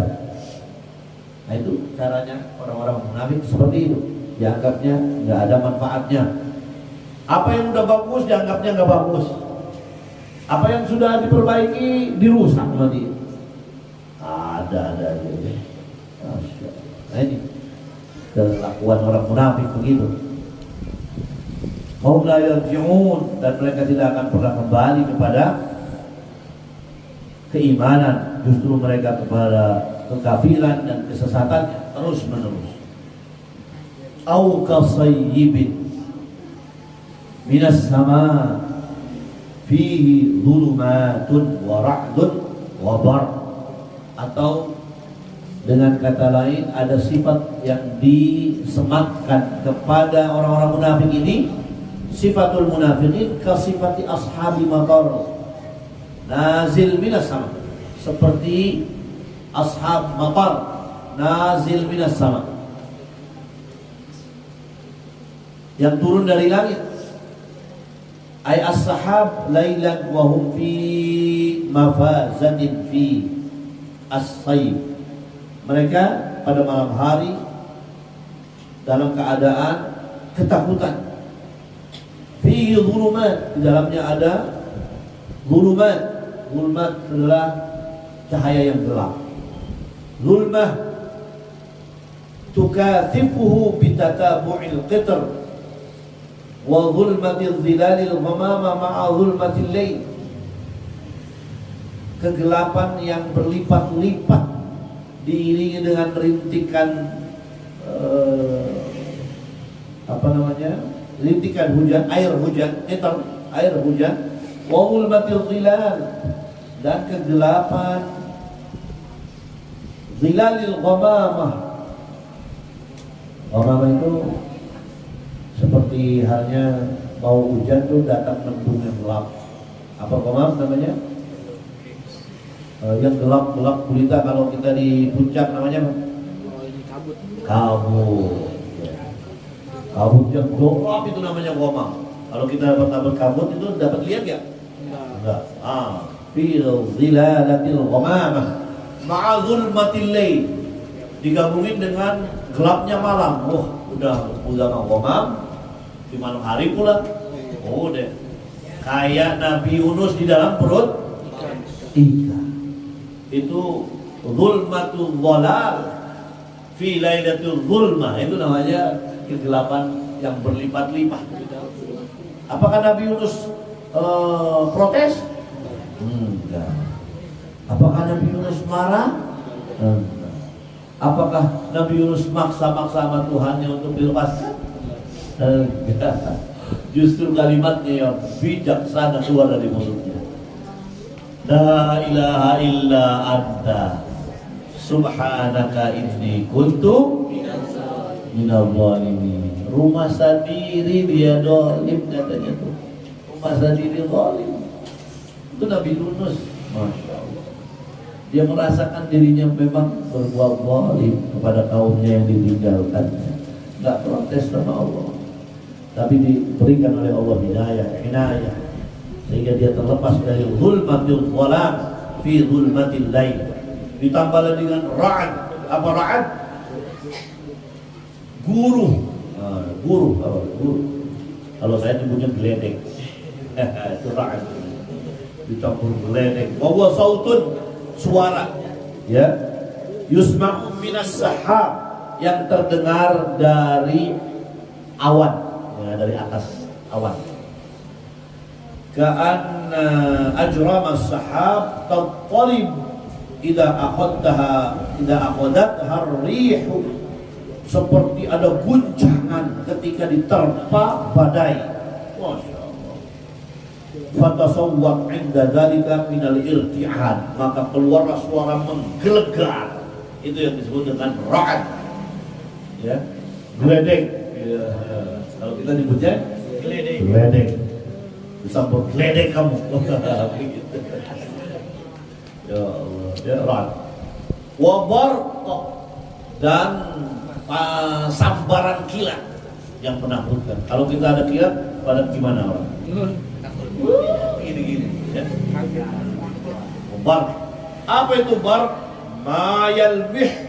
Nah itu caranya orang-orang munafik seperti itu, dianggapnya nggak ada manfaatnya. Apa yang udah bagus dianggapnya nggak bagus, apa yang sudah diperbaiki dirusak sama dia. Ada aja. Nah ini kelakuan orang munafik begitu. Hum la yarji'un, dan mereka tidak akan pernah kembali kepada keimanan, justru mereka kepada kekafiran dan kesesatannya terus menerus. Au kasayyibin minas sama fihi dhulumatun wa ra'dun wa bar, atau dengan kata lain ada sifat yang disematkan kepada orang-orang munafik ini. Sifatul munafiqin kasifati ashabi matar nazil minas sama, seperti ashab matar nazil minas sama, yang turun dari langit. Ay as-sahab lailan wa hum fi mafazatin fi as-sayf. Mereka pada malam hari dalam keadaan ketakutan. Fi dhulumat, di dalamnya ada dhulumat. Dhulumat adalah cahaya yang gelap. Dhulmah tukathifuhu bitatabu'il qitr wa dhulmatil zilalil ghamama ma'a dhulmatil layl. Kegelapan yang berlipat-lipat diiringi dengan rintikan rintikan hujan, air hujan, air hujan, wa dhulmatil zilal, dan kegelapan zilalil ghamamah. Ghamamah itu seperti halnya mau hujan tuh datang mendung yang gelap. Apa ghamam namanya? Yang gelap-gelap gulita, kalau kita di puncak namanya apa? Kabut. Kabut yang gelap itu namanya ghamam. Kalau kita dapat kabut itu dapat lihat ya? Enggak. Fi dhilalatil ghamamah ma'a dhulmatil layl, digabungin dengan gelapnya malam. Udah ghamam di malam hari pula. Udah kayak Nabi Yunus di dalam perut ikan. Itu zulmatul dhalal fi lailatul zulmah, itu namanya kegelapan yang berlipat-lipat. Apakah Nabi Yunus protes? Enggak. Apakah Nabi Yunus marah? Enggak. Apakah Nabi Yunus maksa-maksa sama Tuhannya untuk dilepaskan? Enggak. Justru kalimatnya yang bijaksana keluar dari mulutnya. La ilaha illa anta subhanaka inni kuntu minal zalimin. Rumah sendiri dia zalim, katanya tuh. Rumah sendiri zalim. Itu Nabi Yunus, Masya Allah. Dia merasakan dirinya memang berbuat zalim kepada kaumnya yang ditinggalkannya. Enggak protes sama Allah, tapi diberikan oleh Allah hidayah, inayah, sehingga dia terlepas dari zulmatil dhalam fi zulmatil lail. Ditambah lagi dengan ra'ad. Apa ra'ad? Guru. Guru. Kalau saya nyebutnya geledek. Itu ra'ad. Dicampur geledek. Wa huwa sautun, suara. Ya. Yusma'u minas sahab, yang terdengar dari awan, ya, dari atas awan. Ka'anna ajrama sahab tattalib idza akhadhatha ar-rihu, seperti ada guncangan ketika diterpa badai. Masya Allah. Fatasawwaq 'inda dzalika minal irti'ad, maka keluarlah suara menggelegar. Itu yang disebut dengan ra'ad. Ya, geledek. Ya. Kalau kita nyebutnya geledek. Disambut geledek kamu. Ya Allah, ya ra'ad. Wa barq, dan sambaran kilat yang menakutkan. Kalau kita ada kilat, pada gimana orang? Gini-gini. Ya. Barq. Apa itu barq? Mayalmihu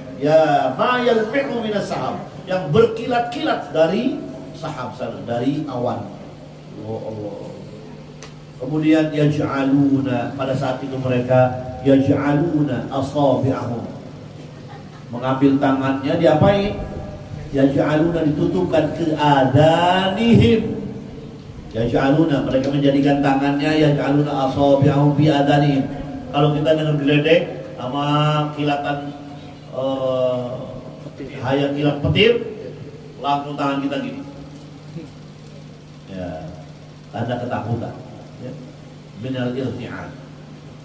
minas sahab, yang berkilat-kilat dari sahab, dari awan. Oh Allah. Kemudian yaj'aluna, pada saat itu mereka yaj'aluna asabi'ahum, mengambil tangannya, diapain? Yaj'aluna, ditutupkan ke adanihim. Yaj'aluna, mereka menjadikan tangannya, yaj'aluna asabi'ahum fi adanihim. Kalau kita dengan geledek sama kilatan hayang kilat petir, langsung tangan kita gini. Ya, tanda ketakutan. Ya. Minal irti'ad.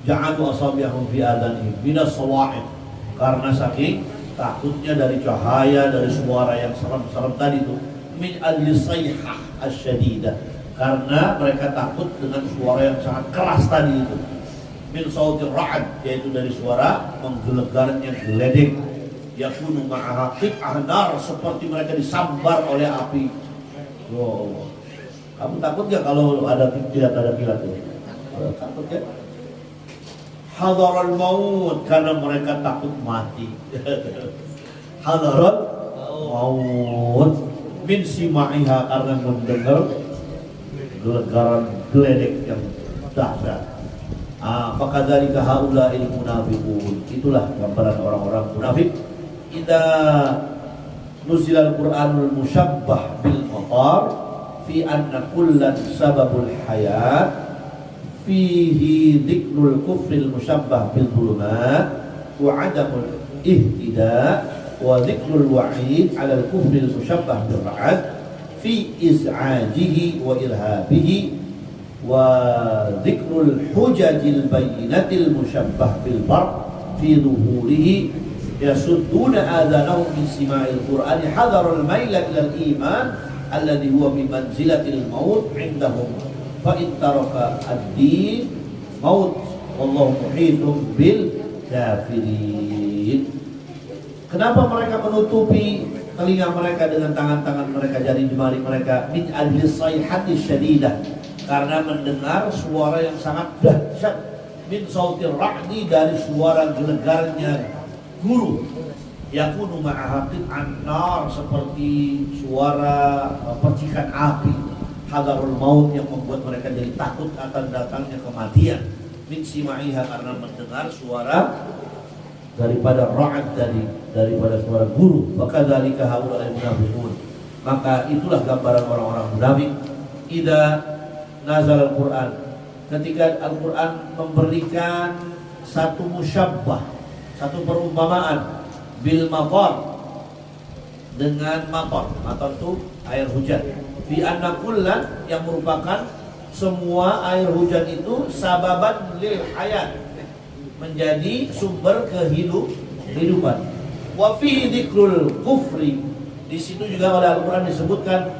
Ja'alu asabi'ahum fi adanihim minas sawa'id, karena saking takutnya dari cahaya, dari suara yang serem-serem tadi itu. Min al-sayhah asyadidah, karena mereka takut dengan suara yang sangat keras tadi itu. Min sautir ra'ad, yaitu dari suara menggelegarnya geledek. Yakunu ma'aha qit'ah nar, seperti mereka disambar oleh api. Wow. Kamu takut gak kalau tidak ada kilat itu? Takut ya? Hadaral maut, karena mereka takut mati. Hadaral maut min sima'iha, karena mendengar gelegaran geledek yang dahsyat. Fakadzalika haula'il munafiqun, itulah gambaran orang-orang munafik. Idza nuzila al-Qur'anul musyabbah bil matar fi anna kullan sababul hayat fihi dzikrul kufril musyabbah bil dhulumat wa adamul ihtida wa dzikrul wa'id 'ala al-kufril musyabbah bil ra'ad fi iz'ajihi wa irhabihi wa dzikrul hujajil bayyinatil musyabbah bil barq fi dhuhurihi yasudduna adhanahum min sima'il qur'ani hadarul maila ila al-iman alladhi huwa bi manzilatil maut indahum fa in taraka ad-din maut wallahu muhitum bil kafirin. Kenapa mereka menutupi telinga mereka dengan tangan-tangan mereka, jari jemari mereka? Min ajli sayhati syadidah, karena mendengar suara yang sangat dahsyat. Min sautir ra'di, dari suara gelegarnya guru. Yakunu ma'ahaqid an-nar, seperti suara percikan api. Hadarul maut, yang membuat mereka jadi takut akan datangnya kematian. Min sima'iha, karena mendengar suara daripada ra'ad, daripada suara guru. Fakadzalika haula'il munafiqun, maka itulah gambaran orang-orang munafik. Idza nazal al-Quran, ketika Al-Quran memberikan satu musyabbah, satu perumpamaan, bil matar, dengan matar. Matar itu air hujan. Fi anna kullan, yang merupakan semua air hujan itu sababan lil hayat, menjadi sumber kehidupan. Wa fi dzikrul kufri, di situ juga oleh Al-Quran disebutkan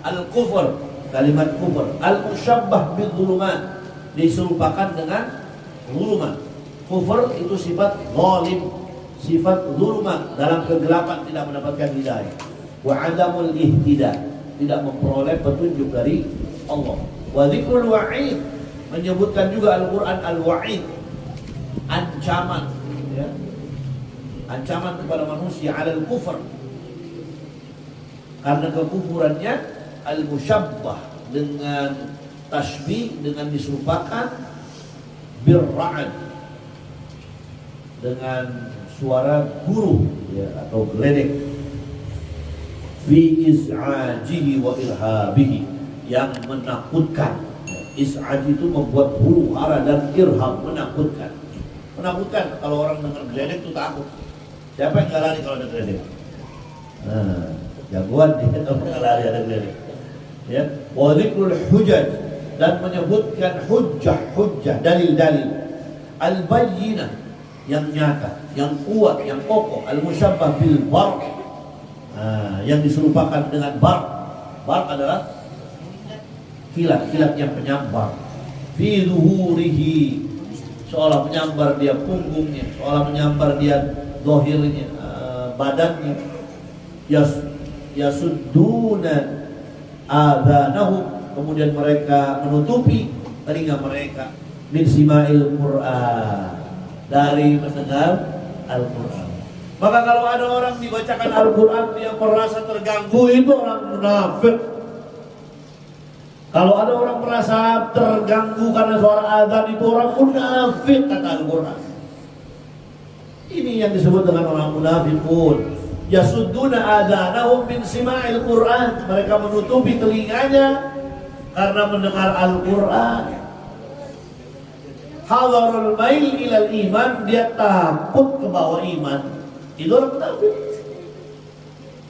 al-kufr, kalimat kufur. Al-musyabbah bil dhulumat, diserupakan dengan dhulumat. Kufur itu sifat zalim, sifat dhulumat, dalam kegelapan, tidak mendapatkan hidayah. Wa adamul ihtida, tidak memperoleh petunjuk dari Allah. Wa dzikrul wa'id, menyebutkan juga Al-Quran al-wa'id, ancaman, ya, ancaman kepada manusia alal kufur, karena kekufurannya. Al-musyabbah, dengan Tasbih dengan diserupakan birra'ad, dengan suara guruh ya, atau geledek, fi is'ajihi wa irhabihi, yang menakutkan. Is'aj itu membuat huru hara, dan irhab menakutkan. Menakutkan, kalau orang dengar geledek itu takut. Siapa yang nggak lari kalau ada geledek? Nah, jagoan dia kalau nggak lari ada geledek. Ya, wa dzikrul hujaj, dan menyebutkan hujjah, dalil-dalil, al-bayyinah, yang nyata, yang kuat, yang kokoh, al-musyabbah bil barq, yang diserupakan dengan barq. Barq adalah kilat yang menyambar, fi zuhurihi, seolah menyambar dia punggungnya, seolah menyambar dia zahirnya, badannya. Yasudduna adhanahum, kemudian mereka menutupi telinga mereka, min sima'il Qur'an, dari mendengar Al-Quran. Maka kalau ada orang dibacakan Al-Quran dia merasa terganggu, itu orang munafik. Kalau ada orang merasa terganggu karena suara azan, itu orang munafik, kata Al-Quran. Ini yang disebut dengan orang munafikun. Yasudduna adhanahum min sima'il Qur'an, mereka menutupi telinganya karena mendengar Al-Quran. Hadarul mail ilal iman, dia takut ke bawah iman. Itu orang munafik.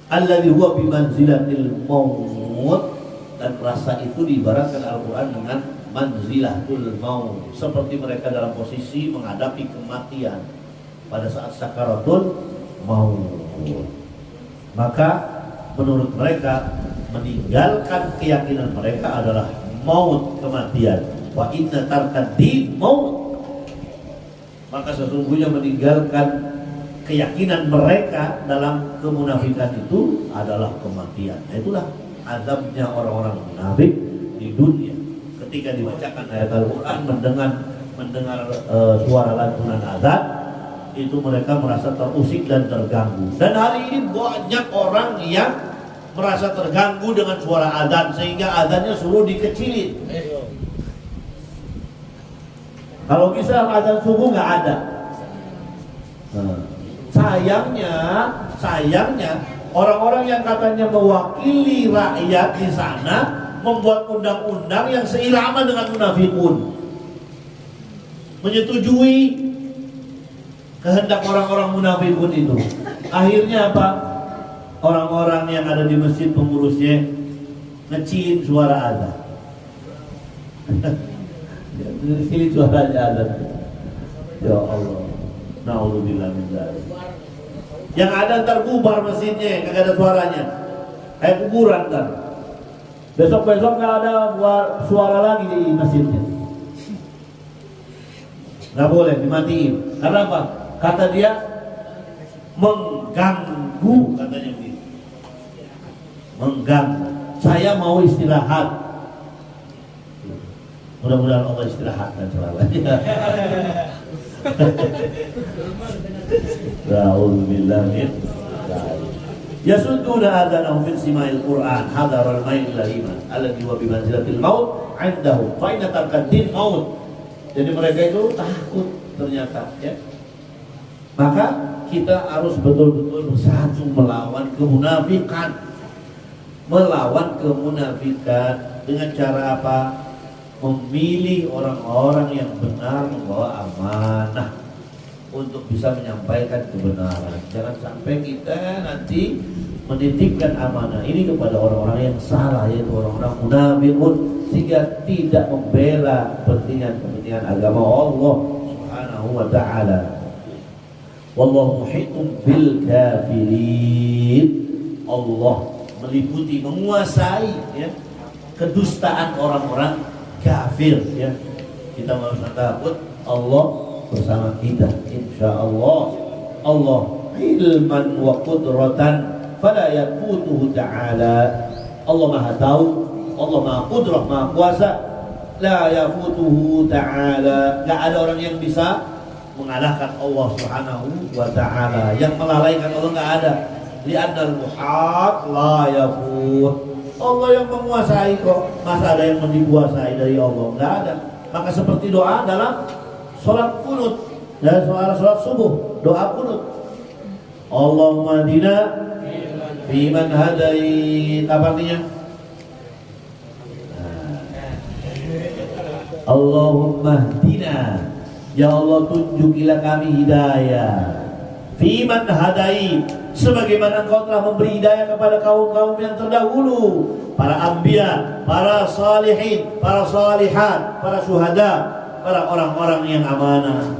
Alladhi huwa bimanzilatil maut, dan rasa itu diibaratkan Al-Quran dengan manzilatul maut, seperti mereka dalam posisi menghadapi kematian pada saat sakaratul maut. Maka menurut mereka, meninggalkan keyakinan mereka adalah maut, kematian. Wa inna tarkad-din maut, maka sesungguhnya meninggalkan keyakinan mereka dalam kemunafikan itu adalah kematian. Nah, itulah azabnya orang-orang munafik di dunia. Ketika dibacakan ayat Al-Quran, mendengar suara lantunan azan, itu mereka merasa terusik dan terganggu. Dan hari ini banyak orang yang merasa terganggu dengan suara azan, sehingga azannya suruh dikecilin. Kalau bisa azan subuh nggak ada. Sayangnya orang-orang yang katanya mewakili rakyat di sana membuat undang-undang yang seirama dengan munafikun, menyetujui kehendak orang-orang munafikun itu. Akhirnya apa? Orang-orang yang ada di masjid, pengurusnya ngecilin suara azan. Ngecilin suara azan. Ya Allah, na'udzubillah min dzalik. Yang ada ntar bubar masjidnya, kagak ada suaranya, kayak kuburan kan. Besok-besok nggak ada suara lagi di masjidnya. Nggak boleh, dimatiin. Karena apa? Kata dia mengganggu, katanya begitu. Mengganggu. Saya mau istirahat. Mudah-mudahan Allah istirahat dan selamanya. Alhamdulillah. Yasudduna adhanahum min sima'il Qur'an hadaral mail ilal iman alladhi wa bimanzilatil maut 'indahum fa inna tarkad-din maut. Jadi mereka itu takut ternyata, ya. Maka kita harus betul-betul bersatu melawan kemunafikan. Melawan kemunafikan dengan cara apa? Memilih orang-orang yang benar, membawa amanah untuk bisa menyampaikan kebenaran. Jangan sampai kita nanti menitipkan amanah ini kepada orang-orang yang salah, yaitu orang-orang munafikun, sehingga tidak membela kepentingan agama Allah Subhanahu wa ta'ala. Wallahu muhitun bil kafirin. Allah meliputi, menguasai, ya, kedustaan orang-orang kafir, ya. Kita harus takut, Allah bersama kita, insyaallah. Allah ilman wa qudratan fala yaqutuhu ta'ala. Allah maha tahu, Allah maha qudrah, maha kuasa. La yaqutuhu ta'ala, gak ada orang yang bisa mengalahkan Allah Subhanahu wa ta'ala. Yang melalaikan Allah gak ada. Li'annal muhaq la yaqut, Allah yang menguasai kok. Masa ada yang dikuasai dari Allah? Enggak ada. Maka seperti doa dalam sholat kunut dan sholat subuh, doa kunut. Allahumma hdina fiman hadait. Apa artinya? Allahumma hdina, ya Allah tunjukilah kami hidayah. Fiman hadai, sebagaimana Engkau telah memberi hidayah kepada kaum-kaum yang terdahulu, para anbiya, para salihin, para salihat, para syuhada, para orang-orang yang amanah.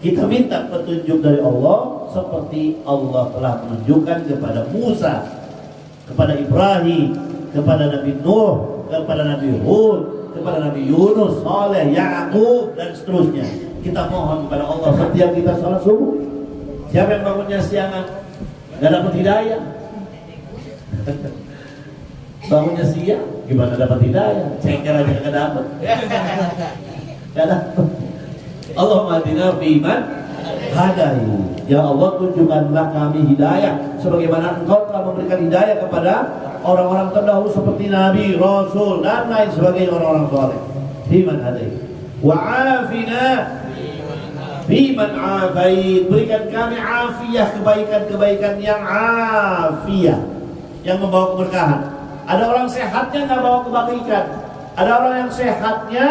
Kita minta petunjuk dari Allah seperti Allah telah menunjukkan kepada Musa, kepada Ibrahim, kepada Nabi Nuh, kepada Nabi Hud, kepada Nabi Yunus, Saleh, Ya'qub, dan seterusnya. Kita mohon kepada Allah setiap kita salat subuh. Siapa yang bangunnya siangan gak dapat hidayah? Bangunnya siang gimana dapat hidayah? Cengker aja gak dapat. Gak dapat. Allahumma hdina fiman hadai. Ya Allah tunjukkanlah kami hidayah sebagaimana Engkau telah memberikan hidayah kepada orang-orang terdahulu seperti Nabi, Rasul, dan lain sebagainya orang-orang saleh. Fiman hadai. Wa afina fiman afait. Berikan kami afiyah, kebaikan-kebaikan yang afiyah, yang membawa keberkahan. Ada orang sehatnya nggak bawa kebaikan. Ada orang yang sehatnya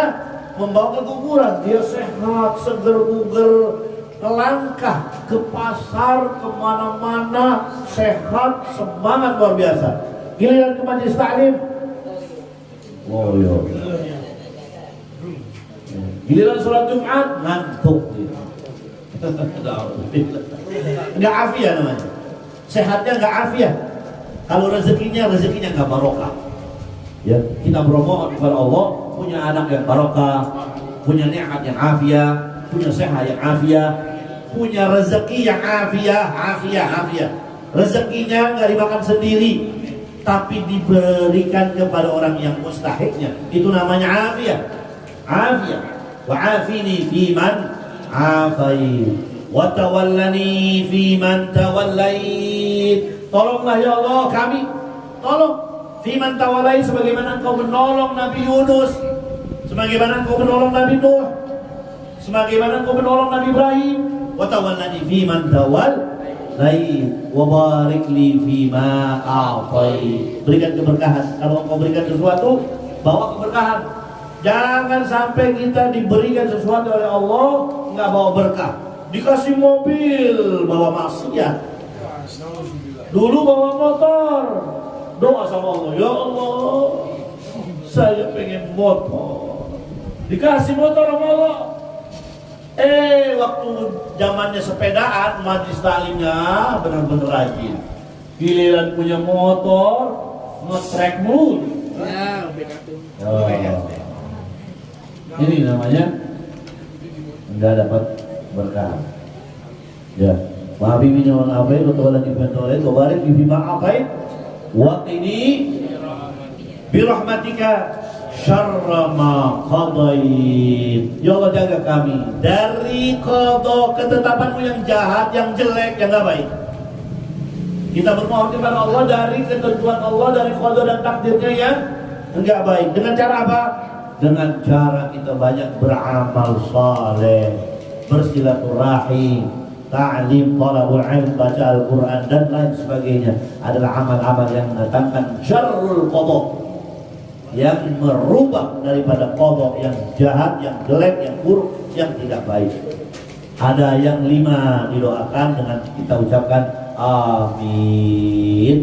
membawa keguguran. Dia sehat, seger buger, melangkah ke pasar, kemana-mana, sehat, semangat luar biasa. Giliran ke majelis taklim, oh iya. Giliran sholat Jumat, ngantuk. Nggak afiah namanya. Sehatnya nggak afiah. Kalau rezekinya nggak barokah. Ya, kita bermohon kepada Allah punya anak yang barokah, punya nikmat yang afiah, punya sehat yang afiah, punya rezeki yang afiah. Rezekinya nggak dimakan sendiri, tapi diberikan kepada orang yang mustahiknya. Itu namanya afiah. Wa afini fiman afait wa tawallani fiman tawallait. Tolonglah ya Allah kami, tolong fiman tawallait, sebagaimana Engkau menolong Nabi Yunus, sebagaimana Engkau menolong Nabi Nuh, sebagaimana Engkau menolong Nabi Ibrahim. Wa tawallani fiman tawallait wa barik li fima a'tait. Berikan keberkahan. Kalau Engkau berikan sesuatu, bawa keberkahan. Jangan sampai kita diberikan sesuatu oleh Allah nggak bawa berkah. Dikasih mobil bawa maksiat. Dulu bawa motor, doa sama Allah, ya Allah, saya pengen motor. Dikasih motor sama Allah. Waktu zamannya sepedaan, majlis taklimnya benar-benar rajin. Giliran punya motor, nge-track mulu. Ini namanya enggak dapat berkah. Ya, maafi minum apa itu kalau lagi bentolet, barik di bima apa itu? Waqini birahmatika syarra ma qadait. Ya Allah jaga kami dari qada, ketetapanmu yang jahat, yang jelek, yang enggak baik. Kita bermohon kepada Allah dari ketentuan Allah, dari qada dan takdirnya yang enggak baik. Dengan cara apa? Dengan cara kita banyak beramal saleh, bersilaturahim, ta'lim, talabul ilm, baca Al-Quran dan lain sebagainya adalah amal-amal yang mendatangkan syarrul qada, yang merubah daripada qada yang jahat, yang jelek, yang buruk, yang tidak baik. Ada yang 5 didoakan dengan kita ucapkan amin.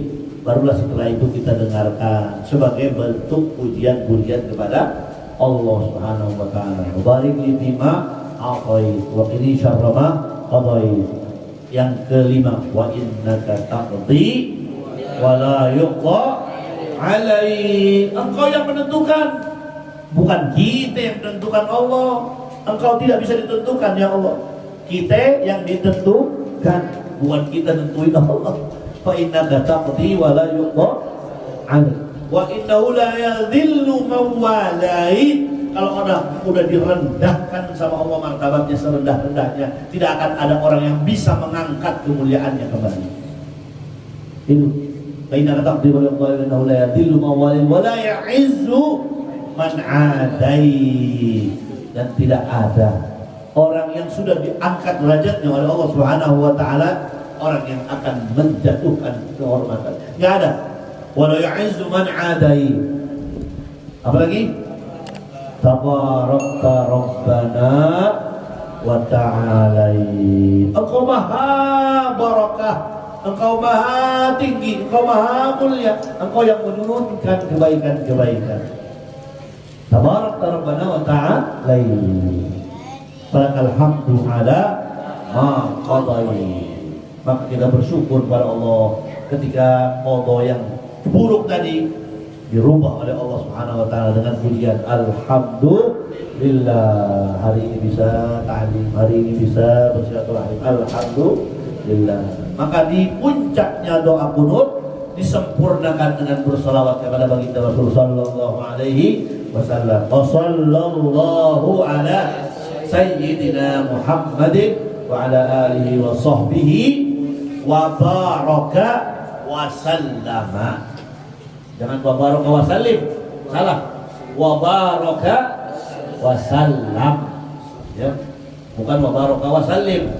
Barulah setelah itu kita dengarkan sebagai bentuk pujian-pujian kepada Allah Subhanahu wa taala. Barik li fima a'tait wa qini syarra ma qadait. Yang kelima, wa innaka taqdi wa la yuqda alai. Engkau yang menentukan, bukan kita yang menentukan Allah. Engkau tidak bisa ditentukan ya Allah. Kita yang ditentukan, bukan kita nentuin Allah. Fa innaka taqdi wa la yuqda alai. Wa innahu la yadhillu man walait. Kalau udah direndahkan sama Allah martabatnya serendah-rendahnya, tidak akan ada orang yang bisa mengangkat kemuliaannya kembali. Itu Baina taqdir wal qadar innahu la yadhillu man walil wa la ya'izzu man adai. Dan tidak ada orang yang sudah diangkat derajatnya oleh Allah Subhanahu wa taala orang yang akan menjatuhkan kehormatannya. Enggak ada. Wa la ya'izzu man adai. Apalagi? Tabarakta Rabbana wa ta'alai. Engkau maha barakah, engkau maha tinggi, engkau maha mulia, engkau yang menurunkan kebaikan-kebaikan. Tabarakta Rabbana wa ta'alai. Falakal hamdu ala ma qadai. Maka kita bersyukur kepada Allah ketika qada yang buruk tadi dirubah oleh Allah Subhanahu wa taala dengan pujian alhamdulillah. Hari ini bisa ta'lim, hari ini bisa bersilaturahim, alhamdulillah. Maka di puncaknya doa kunut disempurnakan dengan bersalawat kepada baginda Rasul sallallahu alaihi wasallam. Wa sallallahu ala sayyidina Muhammadin wa ala alihi wa sahbihi wa baraka wa sallama. Jangan wa baraka wa sallim, salah. Wa baraka wa sallam, ya, bukan wa baraka wa sallim.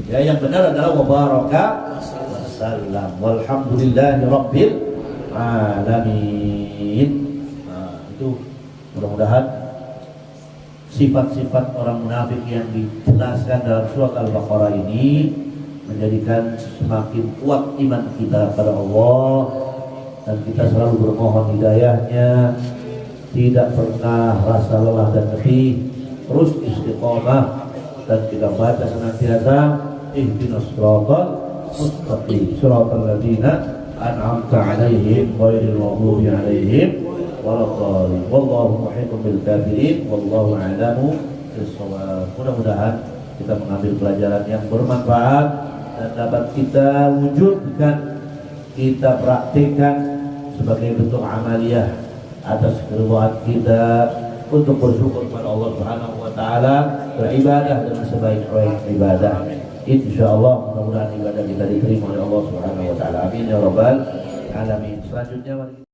Ya, yang benar adalah wa baraka wa sallam. Walhamdulillahi rabbil alamin. Nah, itu mudah-mudahan sifat-sifat orang munafik yang dijelaskan dalam surat Al-Baqarah ini menjadikan semakin kuat iman kita kepada Allah. Dan kita selalu bermohon hidayahnya, tidak pernah rasa lelah dan letih, terus istiqomah, dan kita baca senantiasa ihdinas siratal mustaqim, siratal ladzina an'amta 'alaihim ghairil maghdubi 'alaihim waladdallin. Wallahu muhiqqun bil kafirin wallahu a'lamu bis-shawab. Mudah-mudahan kita mengambil pelajaran yang bermanfaat dan dapat kita wujudkan, kita praktikkan sebagai bentuk amaliyah atas keridhaan kita untuk bersyukur kepada Allah Subhanahu wa taala, beribadah dengan sebaik-baik ibadah. Insyaallah mudah-mudahan ibadah kita diterima oleh Allah Subhanahu wa taala. Amin ya rabbal alamin. Selanjutnya